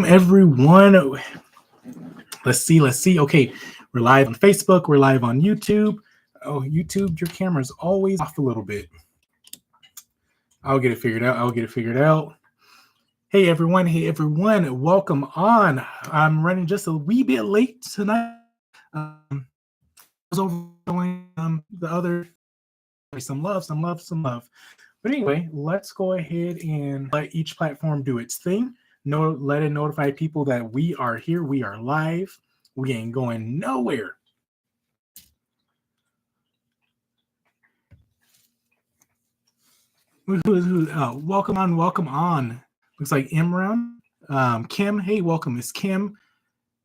everyone. Let's see. Okay, we're live on Facebook. We're live on YouTube. Oh, YouTube, your camera is always off a little bit. I'll get it figured out. Hey, everyone. Welcome on. I'm running just a wee bit late tonight. I was over doing the other. Some love. But anyway, let's go ahead and let each platform do its thing. Let it notify people that we are here. We are live. We ain't going nowhere. Welcome on. Looks like Imran. Kim, hey, welcome. It's Kim.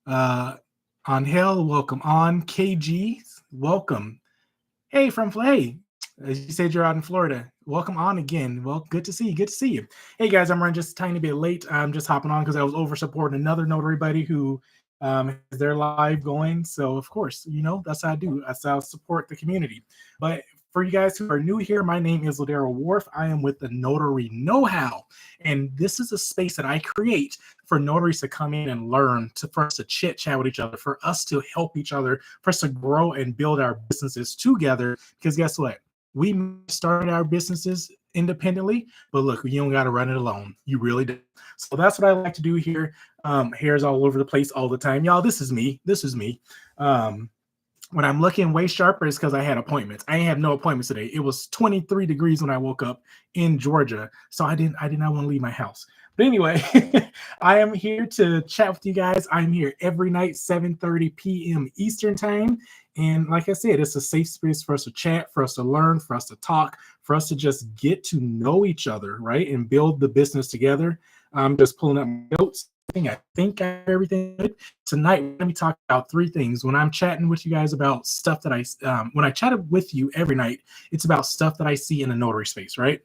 Angel, welcome on. KG, welcome. Hey, as you said, you're out in Florida. Welcome on again. Well, good to see you. Hey, guys, I'm running just a tiny bit late. I'm just hopping on because I was over supporting another notary buddy who has their live going. So, of course, that's how I do. That's how I support the community. But for you guys who are new here, my name is Ladero Wharf. I am with the Notary Know-How. And this is a space that I create for notaries to come in and learn, for us to chit-chat with each other, for us to help each other, for us to grow and build our businesses together. Because guess what? We started our businesses independently, but look, you don't got to run it alone. You really do. So that's what I like to do here. Hair's all over the place all the time. Y'all, this is me. When I'm looking way sharper, it's because I had appointments. I ain't have no appointments today. It was 23 degrees when I woke up in Georgia, so I did not want to leave my house. But anyway, I am here to chat with you guys. I'm here every night, 7:30 p.m. Eastern time. And like I said, it's a safe space for us to chat, for us to learn, for us to talk, for us to just get to know each other, right? And build the business together. I'm just pulling up my notes. I think I have everything good. Tonight, let me talk about three things. When I'm chatting with you guys about stuff that when I chat with you every night, it's about stuff that I see in the notary space, right?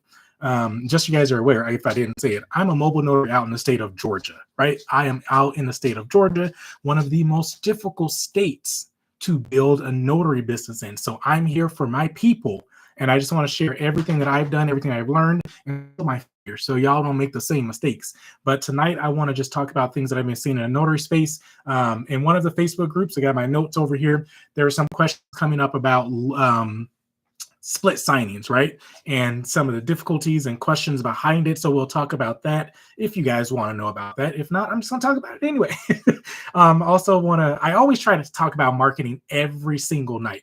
Just so you guys are aware, if I didn't say it, I'm a mobile notary out in the state of Georgia, right? I am out in the state of Georgia, one of the most difficult states to build a notary business in. So I'm here for my people, and I just want to share everything that I've done, everything I've learned, and my fear, so y'all don't make the same mistakes. But tonight, I want to just talk about things that I've been seeing in a notary space. In one of the Facebook groups, I got my notes over here. There are some questions coming up about split signings, right? And some of the difficulties and questions behind it. So we'll talk about that if you guys want to know about that. If not, I'm just going to talk about it anyway. I always try to talk about marketing every single night,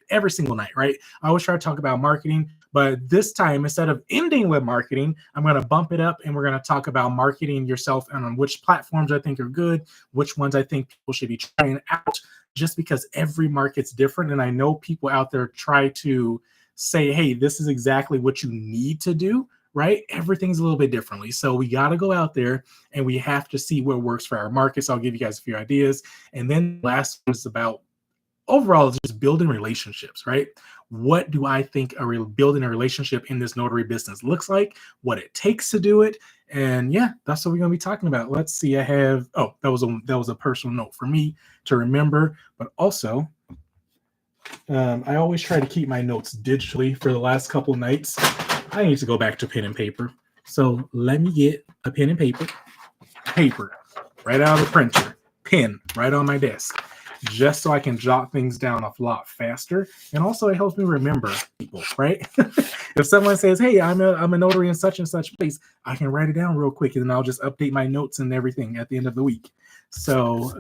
right? I always try to talk about marketing, but this time, instead of ending with marketing, I'm going to bump it up and we're going to talk about marketing yourself and on which platforms I think are good, which ones I think people should be trying out, just because every market's different. And I know people out there try to say, hey, this is exactly what you need to do, right? Everything's a little bit differently. So we got to go out there and we have to see what works for our markets. I'll give you guys a few ideas. And then the last one is about overall just building relationships, right? What do I think building a relationship in this notary business looks like, what it takes to do it. And yeah, that's what we're going to be talking about. Let's see. I have, that was a personal note for me to remember, but also I always try to keep my notes digitally for the last couple of nights. I need to go back to pen and paper. So let me get a pen and paper right out of the printer, pen right on my desk, just so I can jot things down a lot faster. And also it helps me remember people, right? If someone says, hey, I'm a notary in such and such place, I can write it down real quick and then I'll just update my notes and everything at the end of the week. So,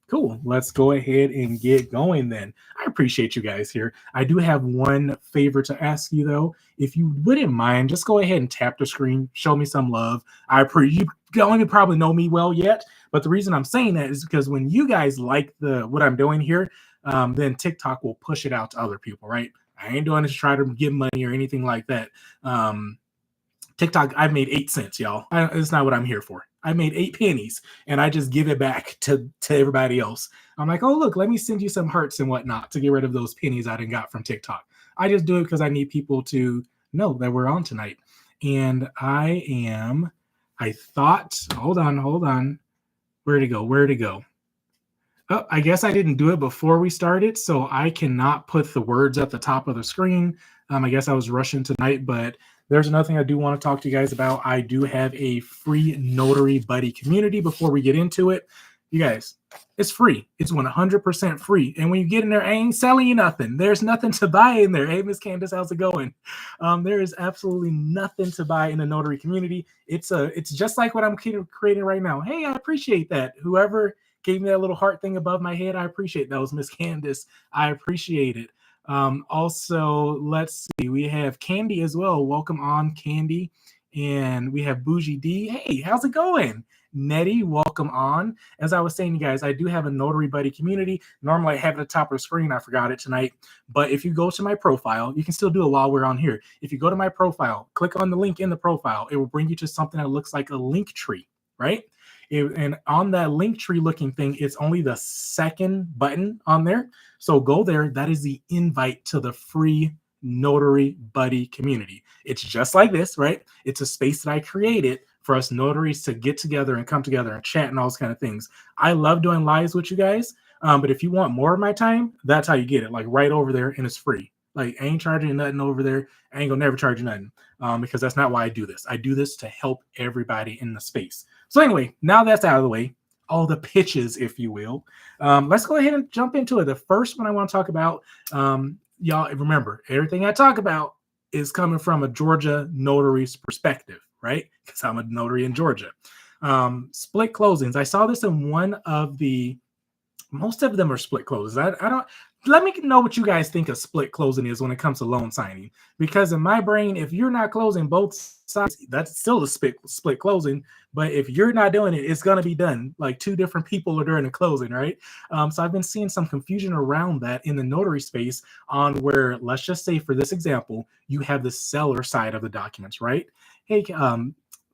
cool. Let's go ahead and get going then. I appreciate you guys here. I do have one favor to ask you, though. If you wouldn't mind, just go ahead and tap the screen. Show me some love. You don't even probably know me well yet, but the reason I'm saying that is because when you guys like what I'm doing here, then TikTok will push it out to other people, right? I ain't doing this to try to get money or anything like that. TikTok, I've made 8 cents, y'all. It's not what I'm here for. I made 8 pennies and I just give it back to everybody else. I'm like, oh, look, let me send you some hearts and whatnot to get rid of those pennies I didn't got from TikTok. I just do it because I need people to know that we're on tonight. And hold on. Where'd it go? Oh, I guess I didn't do it before we started, so I cannot put the words at the top of the screen. I guess I was rushing tonight, but there's another thing I do want to talk to you guys about. I do have a free notary buddy community. Before we get into it, you guys, it's free. It's 100% free. And when you get in there, I ain't selling you nothing. There's nothing to buy in there. Hey, Miss Candace, how's it going? There is absolutely nothing to buy in the notary community. It's just like what I'm creating right now. Hey, I appreciate that. Whoever gave me that little heart thing above my head, I appreciate that. Was Miss Candace. I appreciate it. Also, let's see. We have Candy as well. Welcome on, Candy. And we have Bougie D. Hey, how's it going? Nettie, welcome on. As I was saying, you guys, I do have a Notary Buddy community. Normally, I have it at the top of the screen. I forgot it tonight. But if you go to my profile, you can still do it while we're on here. If you go to my profile, click on the link in the profile, it will bring you to something that looks like a link tree, right? And on that link tree looking thing, it's only the second button on there. So go there. That is the invite to the free Notary Buddy community. It's just like this, right? It's a space that I created for us notaries to get together and come together and chat and all those kind of things. I love doing lives with you guys. But if you want more of my time, that's how you get it. Like right over there, and it's free. Like I ain't charging you nothing over there. I ain't gonna never charge you nothing because that's not why I do this. I do this to help everybody in the space. So anyway, now that's out of the way, all the pitches, if you will. Let's go ahead and jump into it. The first one I want to talk about, y'all remember, everything I talk about is coming from a Georgia notary's perspective, right? Because I'm a notary in Georgia. Split closings. I saw this in one of the, most of them are split closings. I don't, let me know what you guys think a split closing is when it comes to loan signing. Because in my brain, if you're not closing both sides, that's still a split closing. But if you're not doing it, it's going to be done. Like two different people are doing the closing, right? So I've been seeing some confusion around that in the notary space on where, let's just say for this example, you have the seller side of the documents, right? Hey,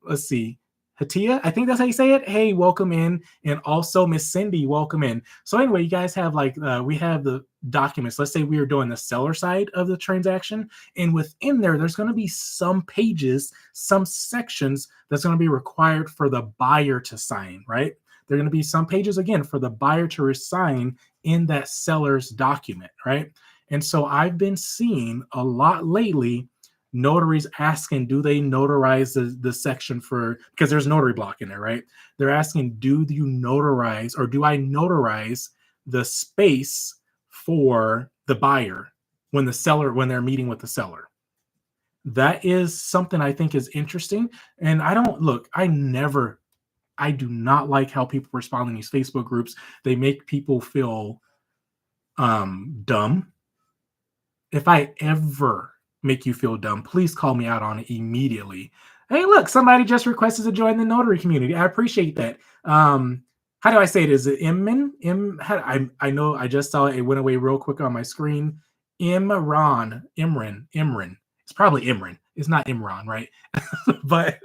let's see. Hatia, I think that's how you say it. Hey, welcome in. And also Miss Cindy, welcome in. So anyway, you guys have like, we have the documents. Let's say we are doing the seller side of the transaction. And within there, there's going to be some pages, some sections that's going to be required for the buyer to sign, right? There are going to be some pages, again, for the buyer to sign in that seller's document, right? And so I've been seeing a lot lately notaries asking, do they notarize the section for, because there's notary block in there, right? They're asking, do you notarize or do I notarize the space for the buyer when they're meeting with the seller? That is something I think is interesting. And I do not like how people respond in these Facebook groups. They make people feel dumb. If I ever make you feel dumb, please call me out on it immediately. Hey, look, somebody just requested to join the notary community. I appreciate that. How do I say it? Is it Imran? I know I just saw it. It went away real quick on my screen. Imran. It's probably Imran. It's not Imran, right? But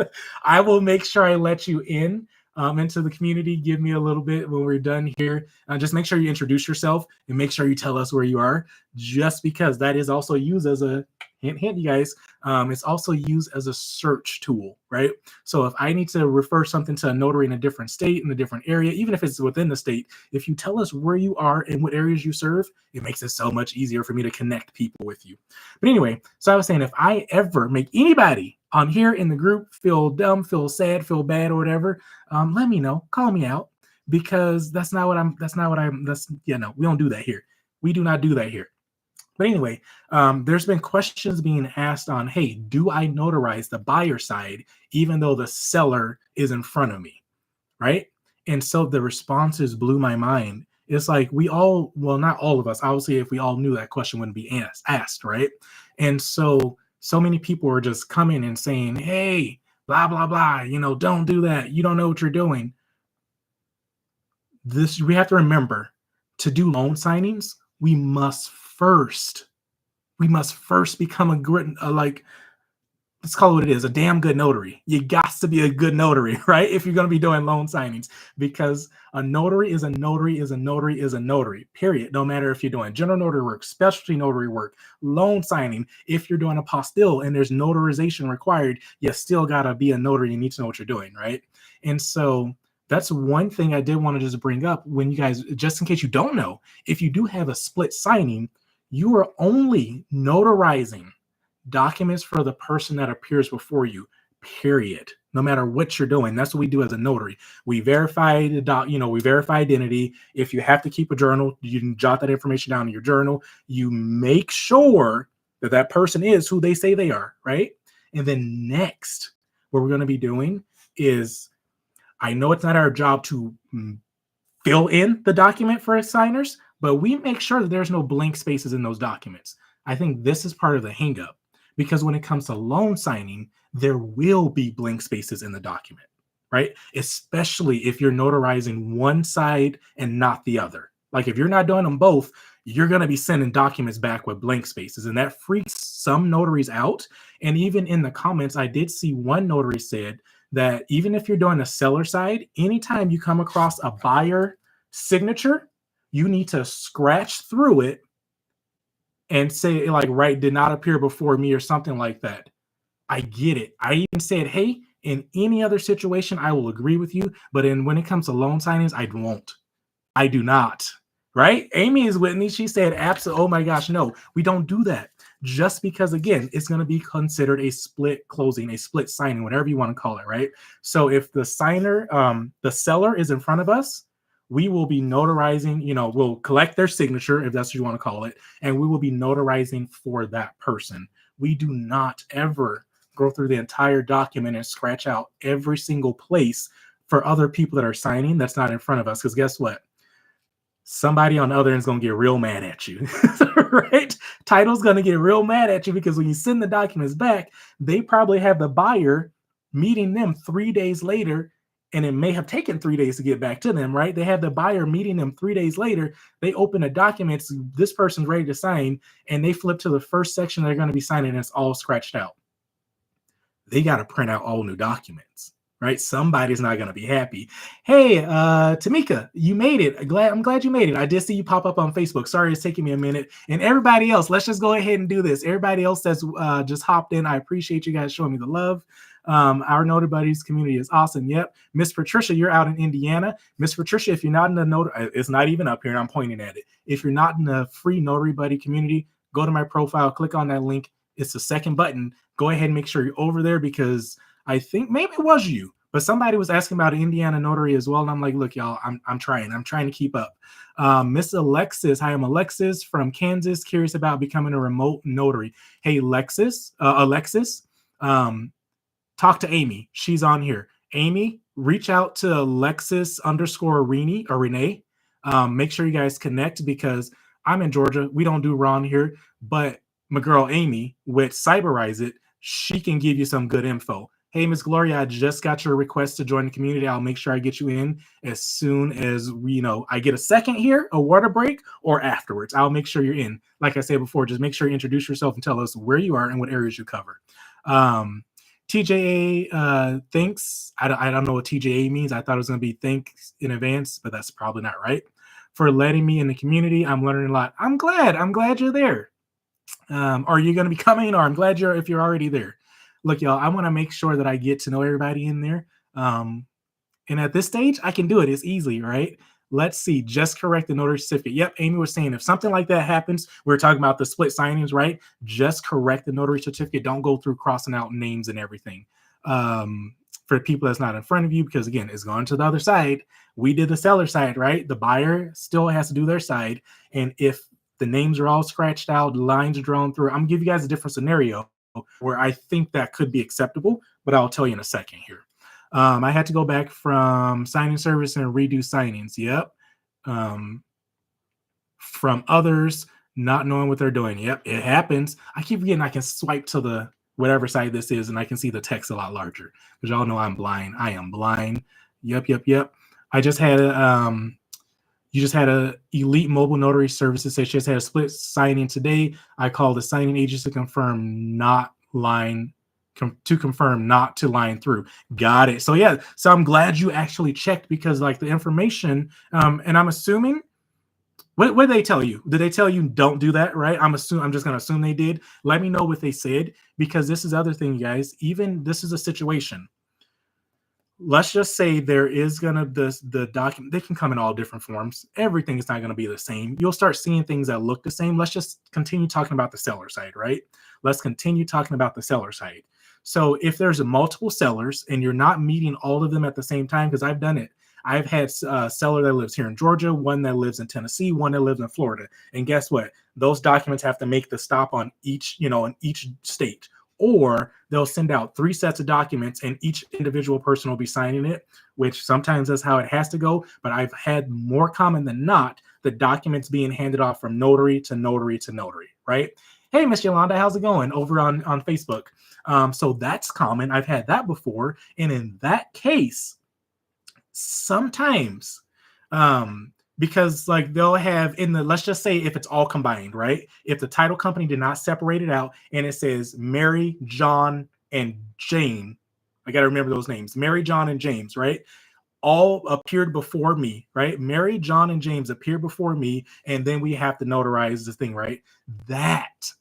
I will make sure I let you in into the community. Give me a little bit when we're done here. Just make sure you introduce yourself and make sure you tell us where you are, just because that is also used as a hint, you guys. It's also used as a search tool, right? So if I need to refer something to a notary in a different state, in a different area, even if it's within the state, if you tell us where you are and what areas you serve, it makes it so much easier for me to connect people with you. But anyway, so I was saying, if I ever make anybody on here in the group feel dumb, feel sad, feel bad, or whatever, let me know, call me out, because we don't do that here. We do not do that here. But anyway, there's been questions being asked on, hey, do I notarize the buyer side even though the seller is in front of me, right? And so the responses blew my mind. It's like well, not all of us. Obviously, if we all knew, that question wouldn't be asked, right? And so many people are just coming and saying, hey, blah, blah, blah, don't do that. You don't know what you're doing. We have to remember, to do loan signings, we must first become let's call it what it is, a damn good notary. You got to be a good notary, right? If you're going to be doing loan signings, because a notary is a notary is a notary is a notary, period. No matter if you're doing general notary work, specialty notary work, loan signing, if you're doing apostille and there's notarization required, you still got to be a notary. You need to know what you're doing, right? And so that's one thing I did want to just bring up when you guys, just in case you don't know, if you do have a split signing, you are only notarizing documents for the person that appears before you, period. No matter what you're doing. That's what we do as a notary. We verify we verify identity. If you have to keep a journal, you can jot that information down in your journal. You make sure that that person is who they say they are, right? And then next, what we're going to be doing is, I know it's not our job to fill in the document for signers, but we make sure that there's no blank spaces in those documents. I think this is part of the hang up, because when it comes to loan signing, there will be blank spaces in the document, right? Especially if you're notarizing one side and not the other. Like if you're not doing them both, you're going to be sending documents back with blank spaces, and that freaks some notaries out. And even in the comments, I did see one notary said that even if you're doing a seller side, anytime you come across a buyer signature, you need to scratch through it and say, like, right, did not appear before me or something like that. I get it. I even said, hey, in any other situation, I will agree with you. But when it comes to loan signings, I won't. I do not. Right? Amy is with me. She said, absolutely. Oh my gosh, no, we don't do that. Just because, again, it's going to be considered a split closing, a split signing, whatever you want to call it, right? So if the signer, the seller is in front of us, we will be notarizing, we'll collect their signature, if that's what you want to call it, and we will be notarizing for that person. We do not ever go through the entire document and scratch out every single place for other people that are signing that's not in front of us, because guess what? Somebody on the other end is going to get real mad at you, right? Title's going to get real mad at you, because when you send the documents back, they probably have the buyer meeting them 3 days later, and it may have taken 3 days to get back to them, right? They have the buyer meeting them 3 days later. They open the documents, this person's ready to sign, and they flip to the first section they're going to be signing, and it's all scratched out. They got to print out all new documents. Right? Somebody's not going to be happy. Hey, Tamika, you made it. I'm glad you made it. I did see you pop up on Facebook. Sorry, it's taking me a minute. And everybody else, let's just go ahead and do this. Everybody else that's just hopped in, I appreciate you guys showing me the love. Our Notary Buddies community is awesome. Yep. Miss Patricia, you're out in Indiana. Miss Patricia, if you're not in the Notary, it's not even up here, and I'm pointing at it. If you're not in the free Notary Buddy community, go to my profile, click on that link. It's the second button. Go ahead and make sure you're over there, because I think maybe it was you, but somebody was asking about Indiana Notary as well. And I'm like, look, y'all, I'm trying to keep up. Miss Alexis, hi, I'm Alexis from Kansas, curious about becoming a remote notary. Hey, Alexis, talk to Amy. She's on here. Amy, reach out to Alexis_Renee. Make sure you guys connect, because I'm in Georgia. We don't do Ron here, but my girl Amy with Cyberize It, she can give you some good info. Hey, Miss Gloria, I just got your request to join the community. I'll make sure I get you in as soon as I get a second here, a water break, or afterwards. I'll make sure you're in. Like I said before, just make sure you introduce yourself and tell us where you are and what areas you cover. TJA, thanks. I don't know what TJA means. I thought it was going to be thanks in advance, but that's probably not right. For letting me in the community. I'm learning a lot. I'm glad you're there. Are you going to be coming, or I'm glad if you're already there. Look, y'all, I want to make sure that I get to know everybody in there. And at this stage, I can do it. It's easy, right? Let's see. Just correct the notary certificate. Yep, Amy was saying if something like that happens, we're talking about the split signings, right? Just correct the notary certificate. Don't go through crossing out names and everything. For people that's not in front of you, because, again, it's going to the other side. We did the seller side, right? The buyer still has to do their side. And if the names are all scratched out, lines are drawn through, I'm going to give you guys a different scenario where I think that could be acceptable, but I'll tell you in a second here. I had to go back from signing service and redo signings. Yep. From others not knowing what they're doing. Yep, it happens. I keep forgetting I can swipe to the whatever side this is, and I can see the text a lot larger, because y'all know I'm blind. I am blind. Yep. I just had you just had a Elite Mobile Notary Services say she just had a split signing today. I called the signing agent to confirm not to line through. Got it. So yeah, so I'm glad you actually checked, because like the information, and I'm assuming, what did they tell you? Did they tell you don't do that, right? I'm just going to assume they did. Let me know what they said, because this is the other thing, you guys. Even this is a situation. let's just say there is gonna the document, they can come in all different forms. Everything is not gonna be the same. You'll start seeing things that look the same. Let's just continue talking about the seller side, right? Let's continue talking about the seller side. So if there's a multiple sellers and you're not meeting all of them at the same time, because I've done it. I've had a seller that lives here in Georgia, one that lives in Tennessee, one that lives in Florida. And guess what? Those documents have to make the stop on each, in each state. Or they'll send out 3 sets of documents and each individual person will be signing it, which sometimes that's how it has to go. But I've had more common than not the documents being handed off from notary to notary to notary, right? Hey, Miss Yolanda, how's it going over on Facebook? So that's common. I've had that before. And in that case, sometimes, because like they'll have in the, let's just say if it's all combined, right? If the title company did not separate it out and it says Mary, John, and Jane, I got to remember those names, Mary, John, and James, right? All appeared before me, right? Mary, John, and James appear before me, and then we have to notarize this thing, right? That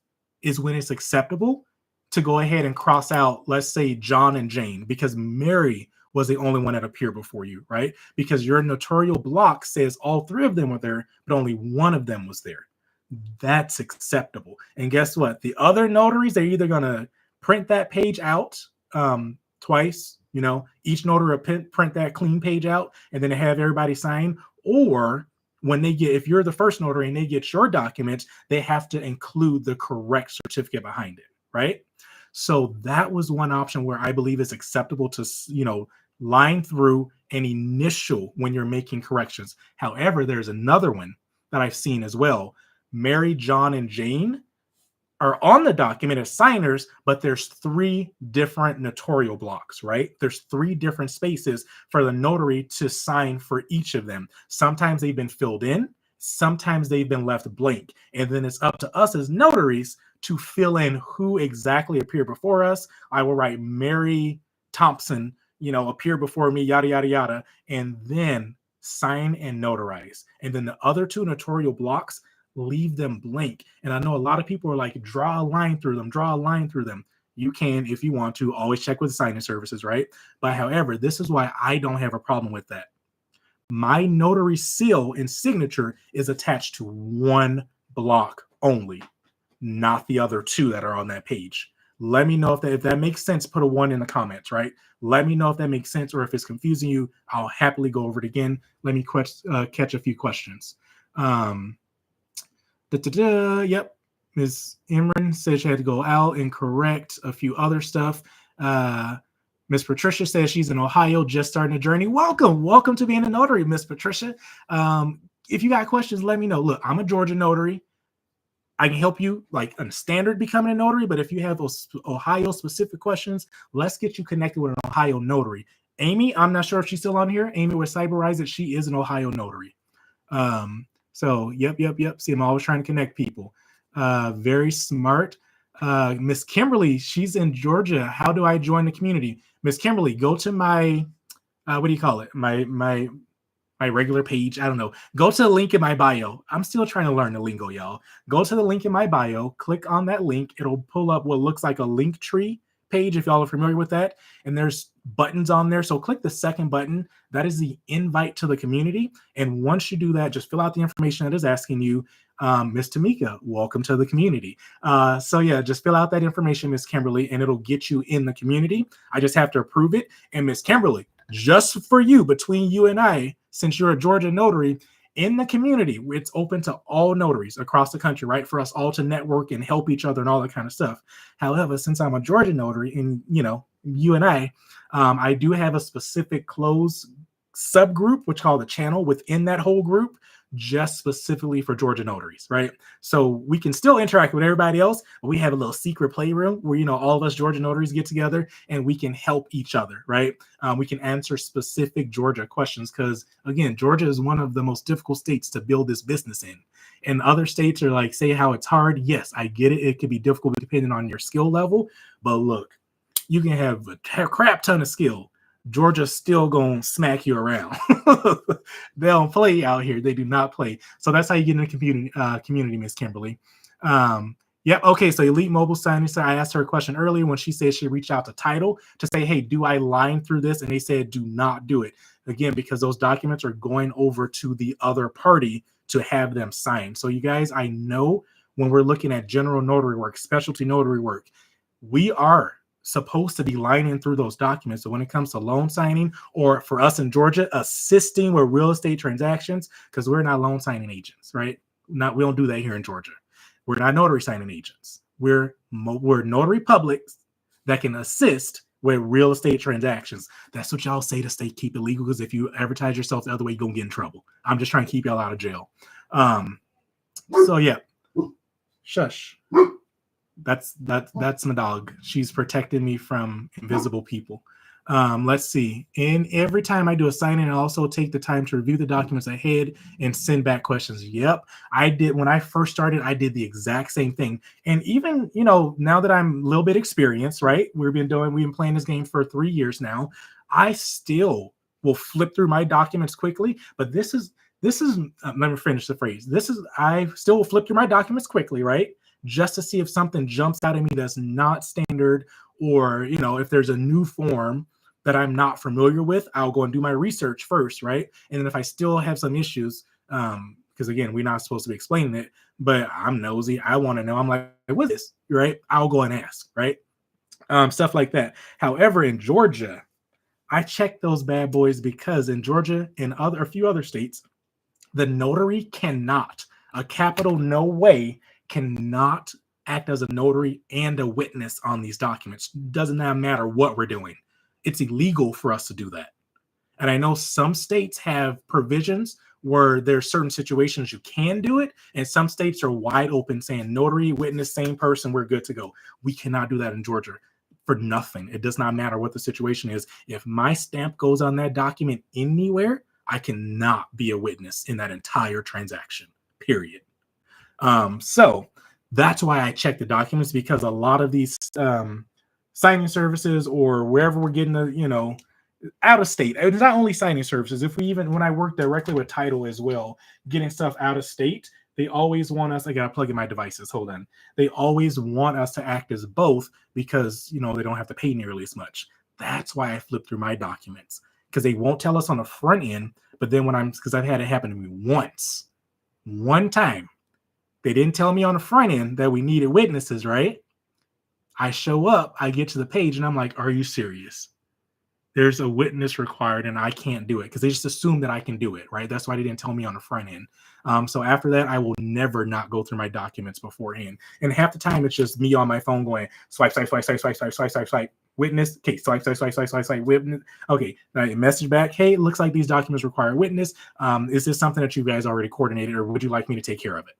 is when it's acceptable to go ahead and cross out, let's say, John and Jane, because Mary was the only one that appeared before you, right? Because your notarial block says all 3 of them were there, but only one of them was there. That's acceptable. And guess what? The other notaries, they're either going to print that page out twice, each notary will print that clean page out and then have everybody sign, or when they get, if you're the first notary and they get your documents, they have to include the correct certificate behind it, right? So that was one option where I believe it's acceptable to, line through and initial when you're making corrections. However, there's another one that I've seen as well. Mary, John, and Jane are on the document as signers, but there's 3 different notarial blocks, right? There's 3 different spaces for the notary to sign for each of them. Sometimes they've been filled in, sometimes they've been left blank. And then it's up to us as notaries to fill in who exactly appeared before us. I will write Mary Thompson, appear before me, yada, yada, yada, and then sign and notarize. And then the other 2 notarial blocks, leave them blank. And I know a lot of people are like, draw a line through them. You can, if you want to, always check with signing services, right? But however, this is why I don't have a problem with that. My notary seal and signature is attached to 1 block only, not the other 2 that are on that page. Let me know if that makes sense. Put a 1 in the comments, right? Let me know if that makes sense, or if it's confusing you. I'll happily go over it again. Let me catch a few questions. Yep. Ms. Imran says she had to go out and correct a few other stuff. Miss Patricia says she's in Ohio, just starting a journey. Welcome to being a notary, Miss Patricia. If you got questions, let me know. Look, I'm a Georgia notary. I can help you like on standard becoming a notary, but if you have those Ohio specific questions, let's get you connected with an Ohio notary. Amy, I'm not sure if she's still on here. Amy with Cyberize it. She is an Ohio notary. So yep. See, I'm always trying to connect people. Very smart. Miss Kimberly, she's in Georgia. How do I join the community? Miss Kimberly, go to my, what do you call it? My regular page. I don't know. Go to the link in my bio. I'm still trying to learn the lingo, y'all. Go to the link in my bio, click on that link. It'll pull up what looks like a link tree page, if y'all are familiar with that. And there's buttons on there. So click the second button. That is the invite to the community. And once you do that, just fill out the information that is asking you. Miss Tamika, welcome to the community. So yeah, just fill out that information, Miss Kimberly, and it'll get you in the community. I just have to approve it. And Miss Kimberly, just for you, between you and I, since you're a Georgia notary, in the community, it's open to all notaries across the country, right? For us all to network and help each other and all that kind of stuff. However, since I'm a Georgia notary and, you and I do have a specific closed subgroup, which called the channel within that whole group, just specifically for Georgia notaries, right? So we can still interact with everybody else, but we have a little secret playroom where, all of us Georgia notaries get together and we can help each other, right? We can answer specific Georgia questions because, again, Georgia is one of the most difficult states to build this business in. And other states are like, say how it's hard. Yes, I get it. It could be difficult depending on your skill level. But look, you can have a crap ton of skill. Georgia's still gonna smack you around. They don't play out here. They do not play. So that's how you get in the community, Miss Kimberly. Yep. Okay. So Elite Mobile Signing. So I asked her a question earlier when she said she reached out to Title to say, hey, do I line through this? And they said, do not do it. Again, because those documents are going over to the other party to have them signed. So you guys, I know when we're looking at general notary work, specialty notary work, we are supposed to be lining through those documents. So when it comes to loan signing, or for us in Georgia, assisting with real estate transactions, because we're not loan signing agents, right? We don't do that here in Georgia. We're not notary signing agents. We're notary publics that can assist with real estate transactions. That's what y'all say to stay keep it legal, because if you advertise yourself the other way, you're gonna get in trouble. I'm just trying to keep y'all out of jail. So yeah. Shush. That's my dog. She's protecting me from invisible people. Let's see. And every time I do a signing, I also take the time to review the documents ahead and send back questions. Yep, I did. When I first started, I did the exact same thing. And even, now that I'm a little bit experienced, right? We've been playing this game for 3 years now. I still will flip through my documents quickly, but this is let me finish the phrase. I still will flip through my documents quickly, right? Just to see if something jumps out at me that's not standard, or, if there's a new form that I'm not familiar with, I'll go and do my research first, right? And then if I still have some issues, because again, we're not supposed to be explaining it, but I'm nosy, I want to know. I'm like, what is this, right? I'll go and ask, right? Stuff like that. However, in Georgia, I check those bad boys because in Georgia and a few other states, the notary cannot, a capital no way, cannot act as a notary and a witness on these documents. Does not matter what we're doing. It's illegal for us to do that. And I know some states have provisions where there's certain situations you can do it, and some states are wide open saying notary, witness, same person, we're good to go. We cannot do that in Georgia for nothing. It does not matter what the situation is. If my stamp goes on that document anywhere, I cannot be a witness in that entire transaction, period. So that's why I check the documents, because a lot of these signing services, or wherever we're getting the, out of state, it's not only signing services. When I work directly with Title as well, getting stuff out of state, they always want us, I got to plug in my devices. Hold on. They always want us to act as both because, they don't have to pay nearly as much. That's why I flip through my documents, because they won't tell us on the front end. But then because I've had it happen to me one time, they didn't tell me on the front end that we needed witnesses, right? I show up, I get to the page, and I'm like, are you serious? There's a witness required, and I can't do it, because they just assume that I can do it, right? That's why they didn't tell me on the front end. So after that, I will never not go through my documents beforehand. And half the time, it's just me on my phone going, swipe, swipe, swipe, swipe, swipe, swipe, swipe, swipe, swipe, witness. Okay, swipe, swipe, swipe, swipe, swipe, swipe, witness. Okay, message back. Hey, it looks like these documents require a witness. Is this something that you guys already coordinated, or would you like me to take care of it?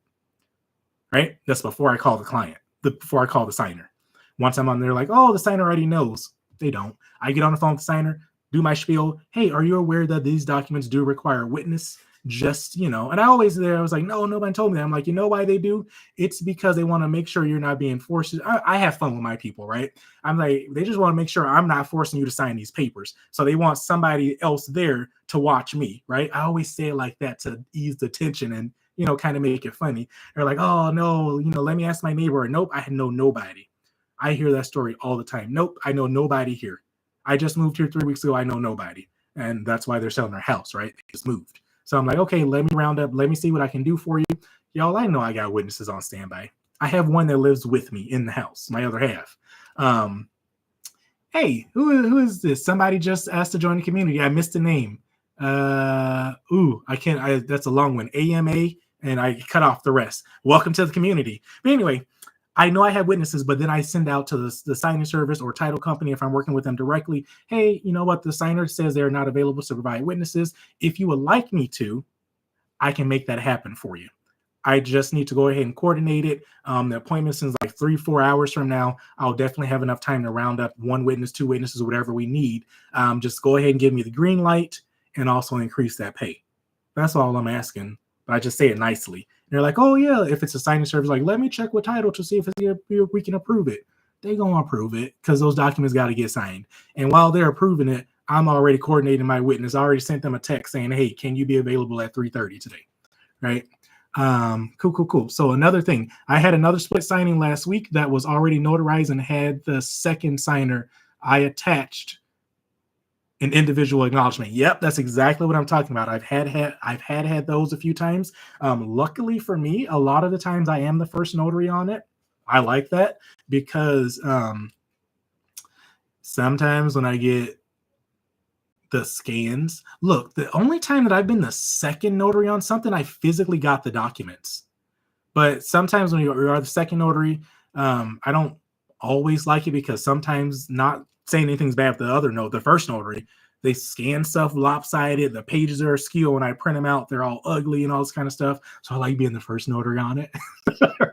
Right? That's before I call the client, before I call the signer. Once I'm on there, like, oh, the signer already knows. They don't. I get on the phone with the signer, do my spiel. Hey, are you aware that these documents do require a witness? Just, and I was like, no, nobody told me that. I'm like, you know why they do? It's because they want to make sure you're not being forced. I have fun with my people, right? I'm like, they just want to make sure I'm not forcing you to sign these papers. So they want somebody else there to watch me, right? I always say it like that to ease the tension and, kind of make it funny. They're like, oh, no, let me ask my neighbor. Nope, I know nobody. I hear that story all the time. Nope, I know nobody here. I just moved here 3 weeks ago. I know nobody. And that's why they're selling their house, right? They just moved. So I'm like, okay, let me round up. Let me see what I can do for you. Y'all, I know I got witnesses on standby. I have one that lives with me in the house, my other half. Hey, who is this? Somebody just asked to join the community. I missed the name. I can't. That's a long one. AMA, and I cut off the rest. Welcome to the community. But anyway, I know I have witnesses, but then I send out to the signing service or title company if I'm working with them directly. Hey, you know what? The signer says they're not available to provide witnesses. If you would like me to, I can make that happen for you. I just need to go ahead and coordinate it. The appointment is like 3-4 hours from now. I'll definitely have enough time to round up 1 witness, 2 witnesses, whatever we need. Just go ahead and give me the green light and also increase that pay. That's all I'm asking. But I just say it nicely. And they're like, oh, yeah, if it's a signing service, like, let me check with title to see if we can approve it. They're going to approve it because those documents got to get signed. And while they're approving it, I'm already coordinating my witness. I already sent them a text saying, hey, can you be available at 3:30 today? Right? Cool. So another thing, I had another split signing last week that was already notarized and had the second signer. I attached an individual acknowledgement. Yep, that's exactly what I'm talking about. I've had those a few times. Luckily for me, a lot of the times I am the first notary on it. I like that because sometimes when I get the scans, look, the only time that I've been the second notary on something, I physically got the documents. But sometimes when you are the second notary, I don't always like it because sometimes, not saying anything's bad with the first notary, they scan stuff lopsided. The pages are askew. When I print them out, they're all ugly and all this kind of stuff. So I like being the first notary on it,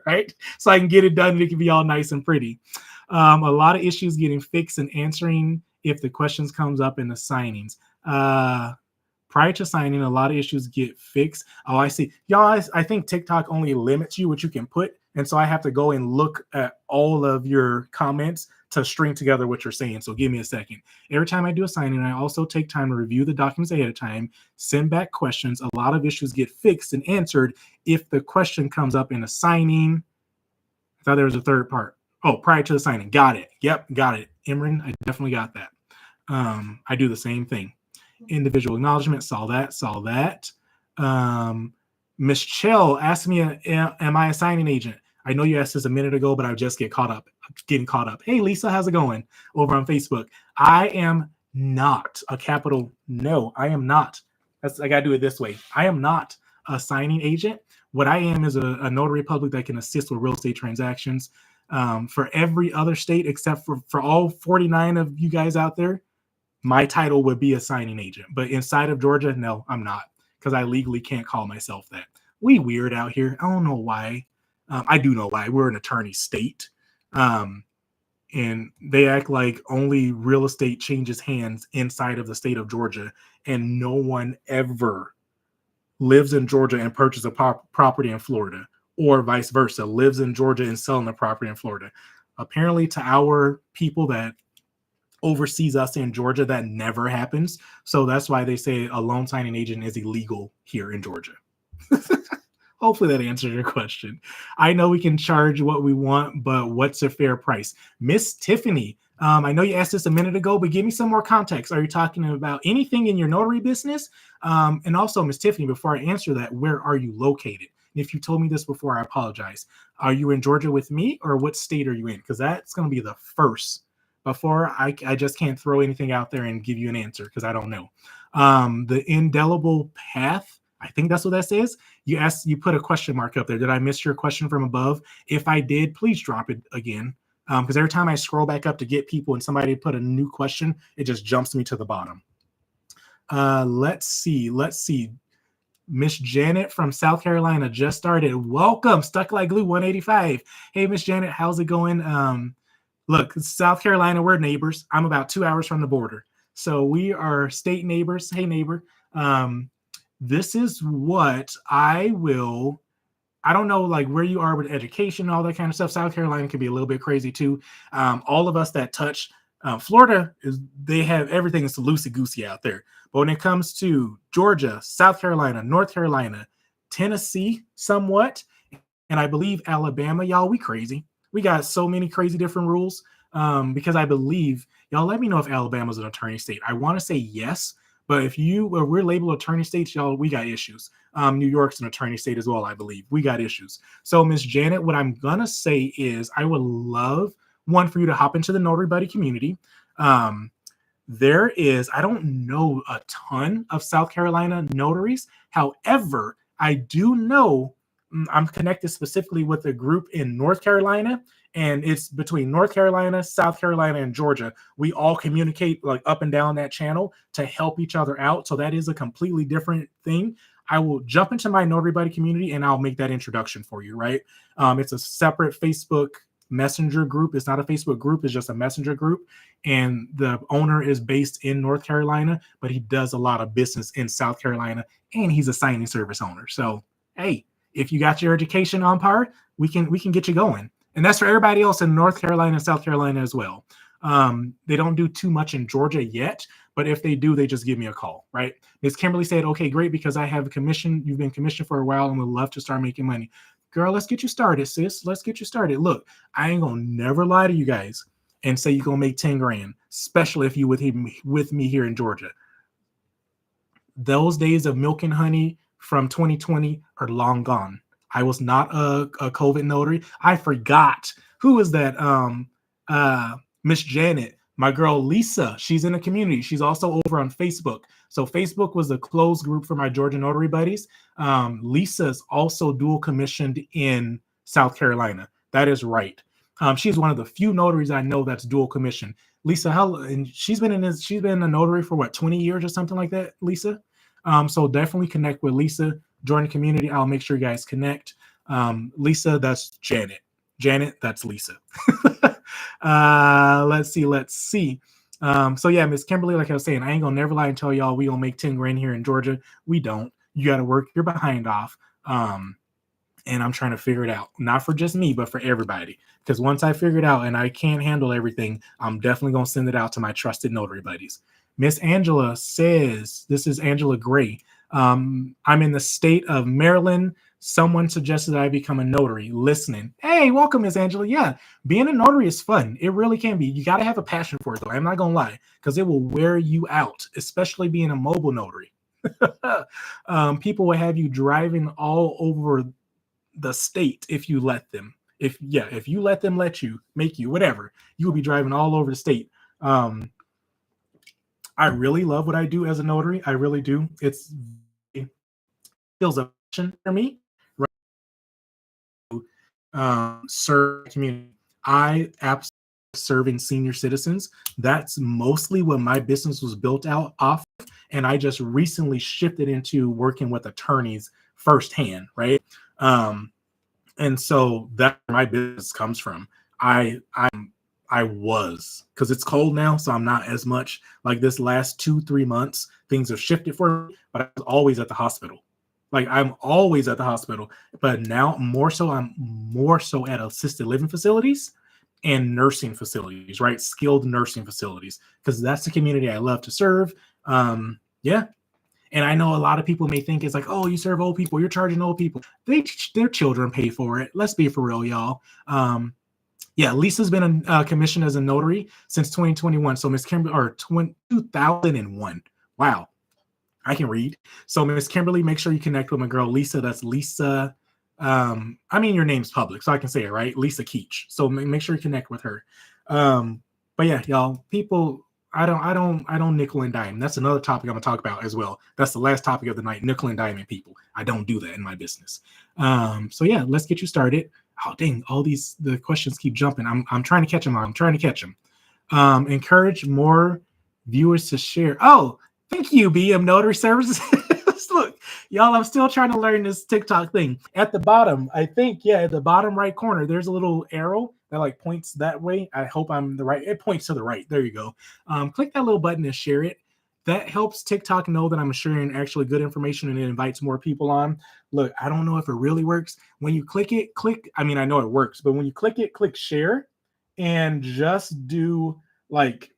right? So I can get it done and it can be all nice and pretty. A lot of issues getting fixed and answering if the questions comes up in the signings. Prior to signing, a lot of issues get fixed. Oh, I see. Y'all, I think TikTok only limits you what you can put. And so I have to go and look at all of your comments to string together what you're saying. So give me a second. Every time I do a signing, I also take time to review the documents ahead of time, send back questions. A lot of issues get fixed and answered if the question comes up in a signing. I thought there was a third part. Oh, prior to the signing. Got it. Yep, got it. Imran, I definitely got that. I do the same thing. Individual acknowledgement, saw that. Miss Chell asked me, am I a signing agent? I know you asked this a minute ago, but I just getting caught up. Hey, Lisa, how's it going over on Facebook? I am not a capital no. I am not. I got to do it this way. I am not a signing agent. What I am is a notary public that can assist with real estate transactions. For every other state, except for all 49 of you guys out there, my title would be a signing agent. But inside of Georgia, no, I'm not, because I legally can't call myself that. We weird out here. I don't know why. I do know why. We're an attorney state. And they act like only real estate changes hands inside of the state of Georgia, and no one ever lives in Georgia and purchases a property in Florida, or vice versa, lives in Georgia and selling a property in Florida. Apparently, to our people that oversees us in Georgia, that never happens. So that's why they say a loan signing agent is illegal here in Georgia. Hopefully that answers your question. I know we can charge what we want, but what's a fair price? Miss Tiffany, I know you asked this a minute ago, but give me some more context. Are you talking about anything in your notary business? And also, Miss Tiffany, before I answer that, where are you located? And if you told me this before, I apologize. Are you in Georgia with me, or what state are you in? Because that's going to be the first. Before I just can't throw anything out there and give you an answer because I don't know. The indelible path, I think that's what that says. You put a question mark up there. Did I miss your question from above? If I did, please drop it again. Because every time I scroll back up to get people and somebody put a new question, it just jumps me to the bottom. Let's see. Miss Janet from South Carolina just started. Welcome, Stuck Like Glue 185. Hey, Miss Janet, how's it going? Look, South Carolina, we're neighbors. I'm about 2 hours from the border. So we are state neighbors. Hey, neighbor. This is what I don't know, like where you are with education and all that kind of stuff. South Carolina can be a little bit crazy too. All of us that touch Florida, they have everything is loosey-goosey out there. But when it comes to Georgia, South Carolina, North Carolina, Tennessee somewhat, and I believe Alabama, y'all, we crazy. We got so many crazy different rules because I believe, y'all let me know if Alabama's an attorney state. I want to say yes, but if we're labeled attorney states, y'all, we got issues. New York's an attorney state as well, I believe. We got issues. So Miss Janet, what I'm going to say is I would love one for you to hop into the Notary Buddy community. There is, I don't know a ton of South Carolina notaries. However, I do know I'm connected specifically with a group in North Carolina, and it's between North Carolina, South Carolina, and Georgia. We all communicate like up and down that channel to help each other out. So that is a completely different thing. I will jump into my Notary Buddy community and I'll make that introduction for you, right? It's a separate Facebook Messenger group. It's not a Facebook group. It's just a Messenger group. And the owner is based in North Carolina, but he does a lot of business in South Carolina, and he's a signing service owner. So, hey, if you got your education on par, we can get you going. And that's for everybody else in North Carolina and South Carolina as well. They don't do too much in Georgia yet, but if they do, they just give me a call, right? Miss Kimberly said, okay, great, because I have a commission. You've been commissioned for a while and would love to start making money. Girl, let's get you started, sis. Let's get you started. Look, I ain't gonna never lie to you guys and say you're gonna make 10 grand, especially if you with me here in Georgia. Those days of milk and honey from 2020 are long gone. I was not a COVID notary. I forgot. Who is that? Miss Janet, my girl Lisa. She's in the community. She's also over on Facebook. So Facebook was a closed group for my Georgia notary buddies. Lisa's also dual commissioned in South Carolina. That is right. She's one of the few notaries I know that's dual commissioned. Lisa, and she's been a notary for what, 20 years or something like that, Lisa? So definitely connect with Lisa, join the community. I'll make sure you guys connect. Lisa, that's Janet. Janet, that's Lisa. Let's see. So yeah, Miss Kimberly, like I was saying, I ain't gonna never lie and tell y'all we gonna make 10 grand here in Georgia. We don't. You got to work your behind off. And I'm trying to figure it out, not for just me, but for everybody. Because once I figure it out and I can't handle everything, I'm definitely going to send it out to my trusted notary buddies. Miss Angela says, this is Angela Gray. I'm in the state of Maryland. Someone suggested that I become a notary. Listening. Hey, welcome, Miss Angela. Yeah, being a notary is fun. It really can be. You got to have a passion for it, though. I'm not going to lie, because it will wear you out, especially being a mobile notary. People will have you driving all over the state if you let them. If you let them make you whatever, you will be driving all over the state. I really love what I do as a notary. I really do. It feels a passion for me. Right? Serve community. I absolutely serving senior citizens. That's mostly what my business was built out off of, and I just recently shifted into working with attorneys firsthand. Right. And so that my business comes from. I was, because it's cold now, so I'm not as much. Like this last 2-3 months, things have shifted for me, but I was always at the hospital. Like I'm always at the hospital, but now I'm more so at assisted living facilities and nursing facilities, right? Skilled nursing facilities, because that's the community I love to serve. Yeah. And I know a lot of people may think it's like, oh, you serve old people, you're charging old people. Their children pay for it. Let's be for real, y'all. Yeah, Lisa's been commissioned as a notary since 2021. So Miss Kimberly, or 2001. Wow, I can read. So Miss Kimberly, make sure you connect with my girl Lisa. That's Lisa. I mean, your name's public, so I can say it, right? Lisa Keach. So make sure you connect with her. But yeah, y'all, people. I don't nickel and dime. That's another topic I'm gonna talk about as well. That's the last topic of the night, nickel and diming people. I don't do that in my business. So yeah, let's get you started. Oh dang, the questions keep jumping. I'm trying to catch them. I'm trying to catch them. Encourage more viewers to share. Oh, thank you, BM Notary Services. Look, y'all, I'm still trying to learn this TikTok thing. At the bottom, I think, at the bottom right corner, there's a little arrow that like points that way. I hope I'm the right. It points to the right. There you go. Click that little button and share it. That helps TikTok know that I'm sharing actually good information and it invites more people on. Look, I don't know if it really works. When you click it, I mean, I know it works, but when you click it, click share and just do like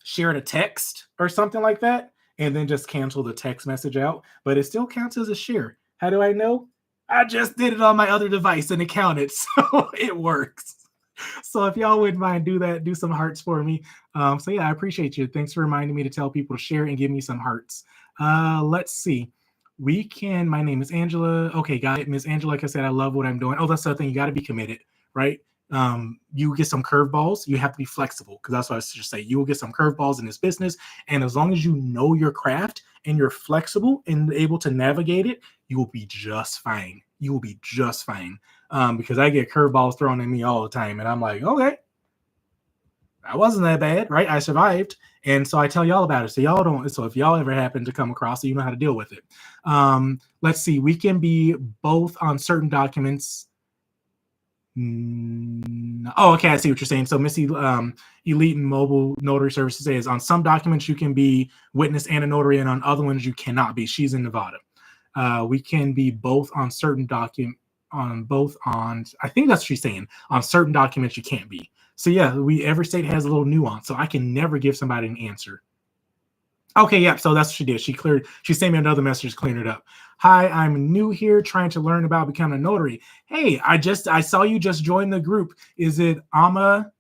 share to text or something like that. And then just cancel the text message out, but it still counts as a share. How do I know? I just did it on my other device and it counted, so it works. So if y'all wouldn't mind, do some hearts for me. So yeah, I appreciate you. Thanks for reminding me to tell people to share and give me some hearts. Let's see. My name is Angela. Okay, got it. Miss Angela, like I said, I love what I'm doing. Oh, that's the other thing. You got to be committed, right? You get some curveballs. You have to be flexible, because that's what I should say. You will get some curveballs in this business, and as long as you know your craft and you're flexible and able to navigate it, you will be just fine. You will be just fine. Because I get curveballs thrown at me all the time, and I'm like, okay, that wasn't that bad, right? I survived, and so I tell y'all about it. So y'all don't. So if y'all ever happen to come across it, you know how to deal with it. Let's see. We can be both on certain documents. Oh, okay, I see what you're saying. So Missy, Elite and Mobile Notary Services says on some documents you can be witness and a notary, and on other ones you cannot be. She's in Nevada. We can be both on certain I think that's what she's saying. On certain documents you can't be. So yeah, every state has a little nuance. So I can never give somebody an answer. Okay, yeah. So that's what she did. She sent me another message clearing it up. Hi, I'm new here trying to learn about becoming a notary. Hey, I saw you just join the group. Is it Amatula?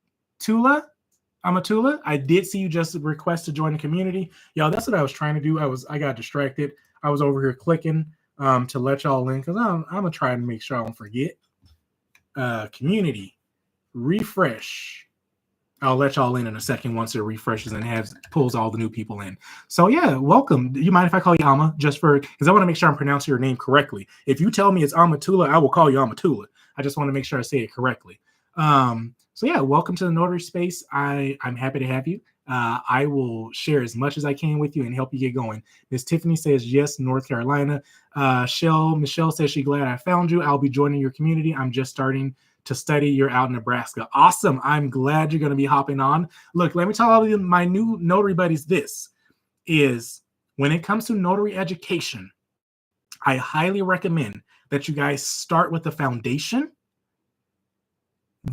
Amatula? I did see you just request to join the community. Y'all, that's what I was trying to do. I got distracted. I was over here clicking to let y'all in because I'm gonna try and make sure I don't forget. Community refresh. I'll let y'all in a second once it refreshes and pulls all the new people in. So yeah, welcome. Do you mind if I call you Alma just because I want to make sure I'm pronouncing your name correctly. If you tell me it's Amatula, I will call you Amatula. I just want to make sure I say it correctly. So yeah, welcome to the Notary Space. I'm happy to have you. I will share as much as I can with you and help you get going. Miss Tiffany says yes, North Carolina. Michelle says she's glad I found you. I'll be joining your community. I'm just starting to study. You're out in Nebraska. Awesome. I'm glad you're going to be hopping on. Look, let me tell all of you, my new notary buddies, this is when it comes to notary education, I highly recommend that you guys start with the foundation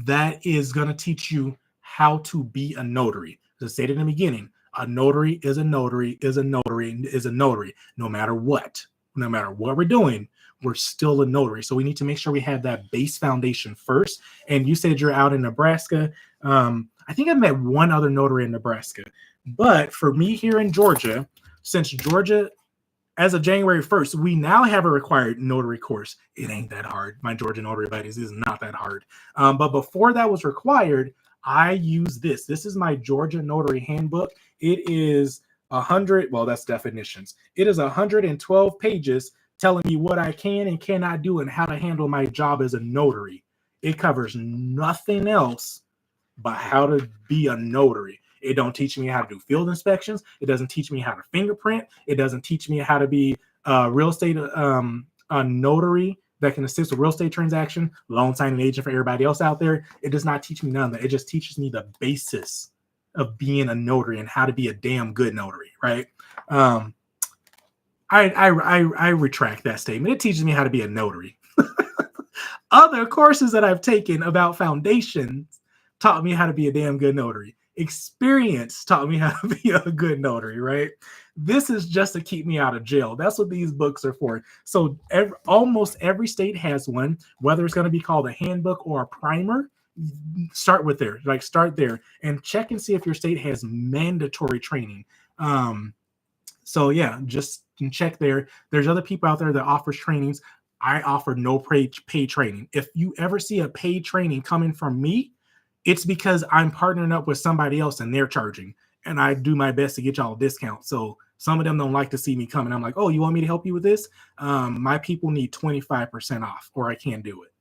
that is going to teach you how to be a notary. As I said in the beginning, a notary is a notary is a notary is a notary, no matter what we're doing. We're still a notary. So we need to make sure we have that base foundation first. And you said you're out in Nebraska. I think I've met one other notary in Nebraska. But for me here in Georgia, since Georgia, as of January 1st, we now have a required notary course. It ain't that hard. My Georgia notary buddies is not that hard. But before that was required, I use this. This is my Georgia notary handbook. It is 100. Well, that's definitions. It is 112 pages telling me what I can and cannot do and how to handle my job as a notary. It covers nothing else but how to be a notary. It don't teach me how to do field inspections. It doesn't teach me how to fingerprint. It doesn't teach me how to be a real estate a notary that can assist with real estate transaction, loan signing agent for everybody else out there. It does not teach me none of that. It just teaches me the basis of being a notary and how to be a damn good notary, right? I retract that statement. It teaches me how to be a notary. Other courses that I've taken about foundations taught me how to be a damn good notary. Experience taught me how to be a good notary, right? This is just to keep me out of jail. That's what these books are for. So almost every state has one, whether it's going to be called a handbook or a primer. Start there and check and see if your state has mandatory training. So yeah, just check there. There's other people out there that offers trainings. I offer no paid training. If you ever see a paid training coming from me, it's because I'm partnering up with somebody else and they're charging, and I do my best to get y'all a discount. So some of them don't like to see me coming. I'm like, oh, you want me to help you with this? My people need 25% off, or I can't do it.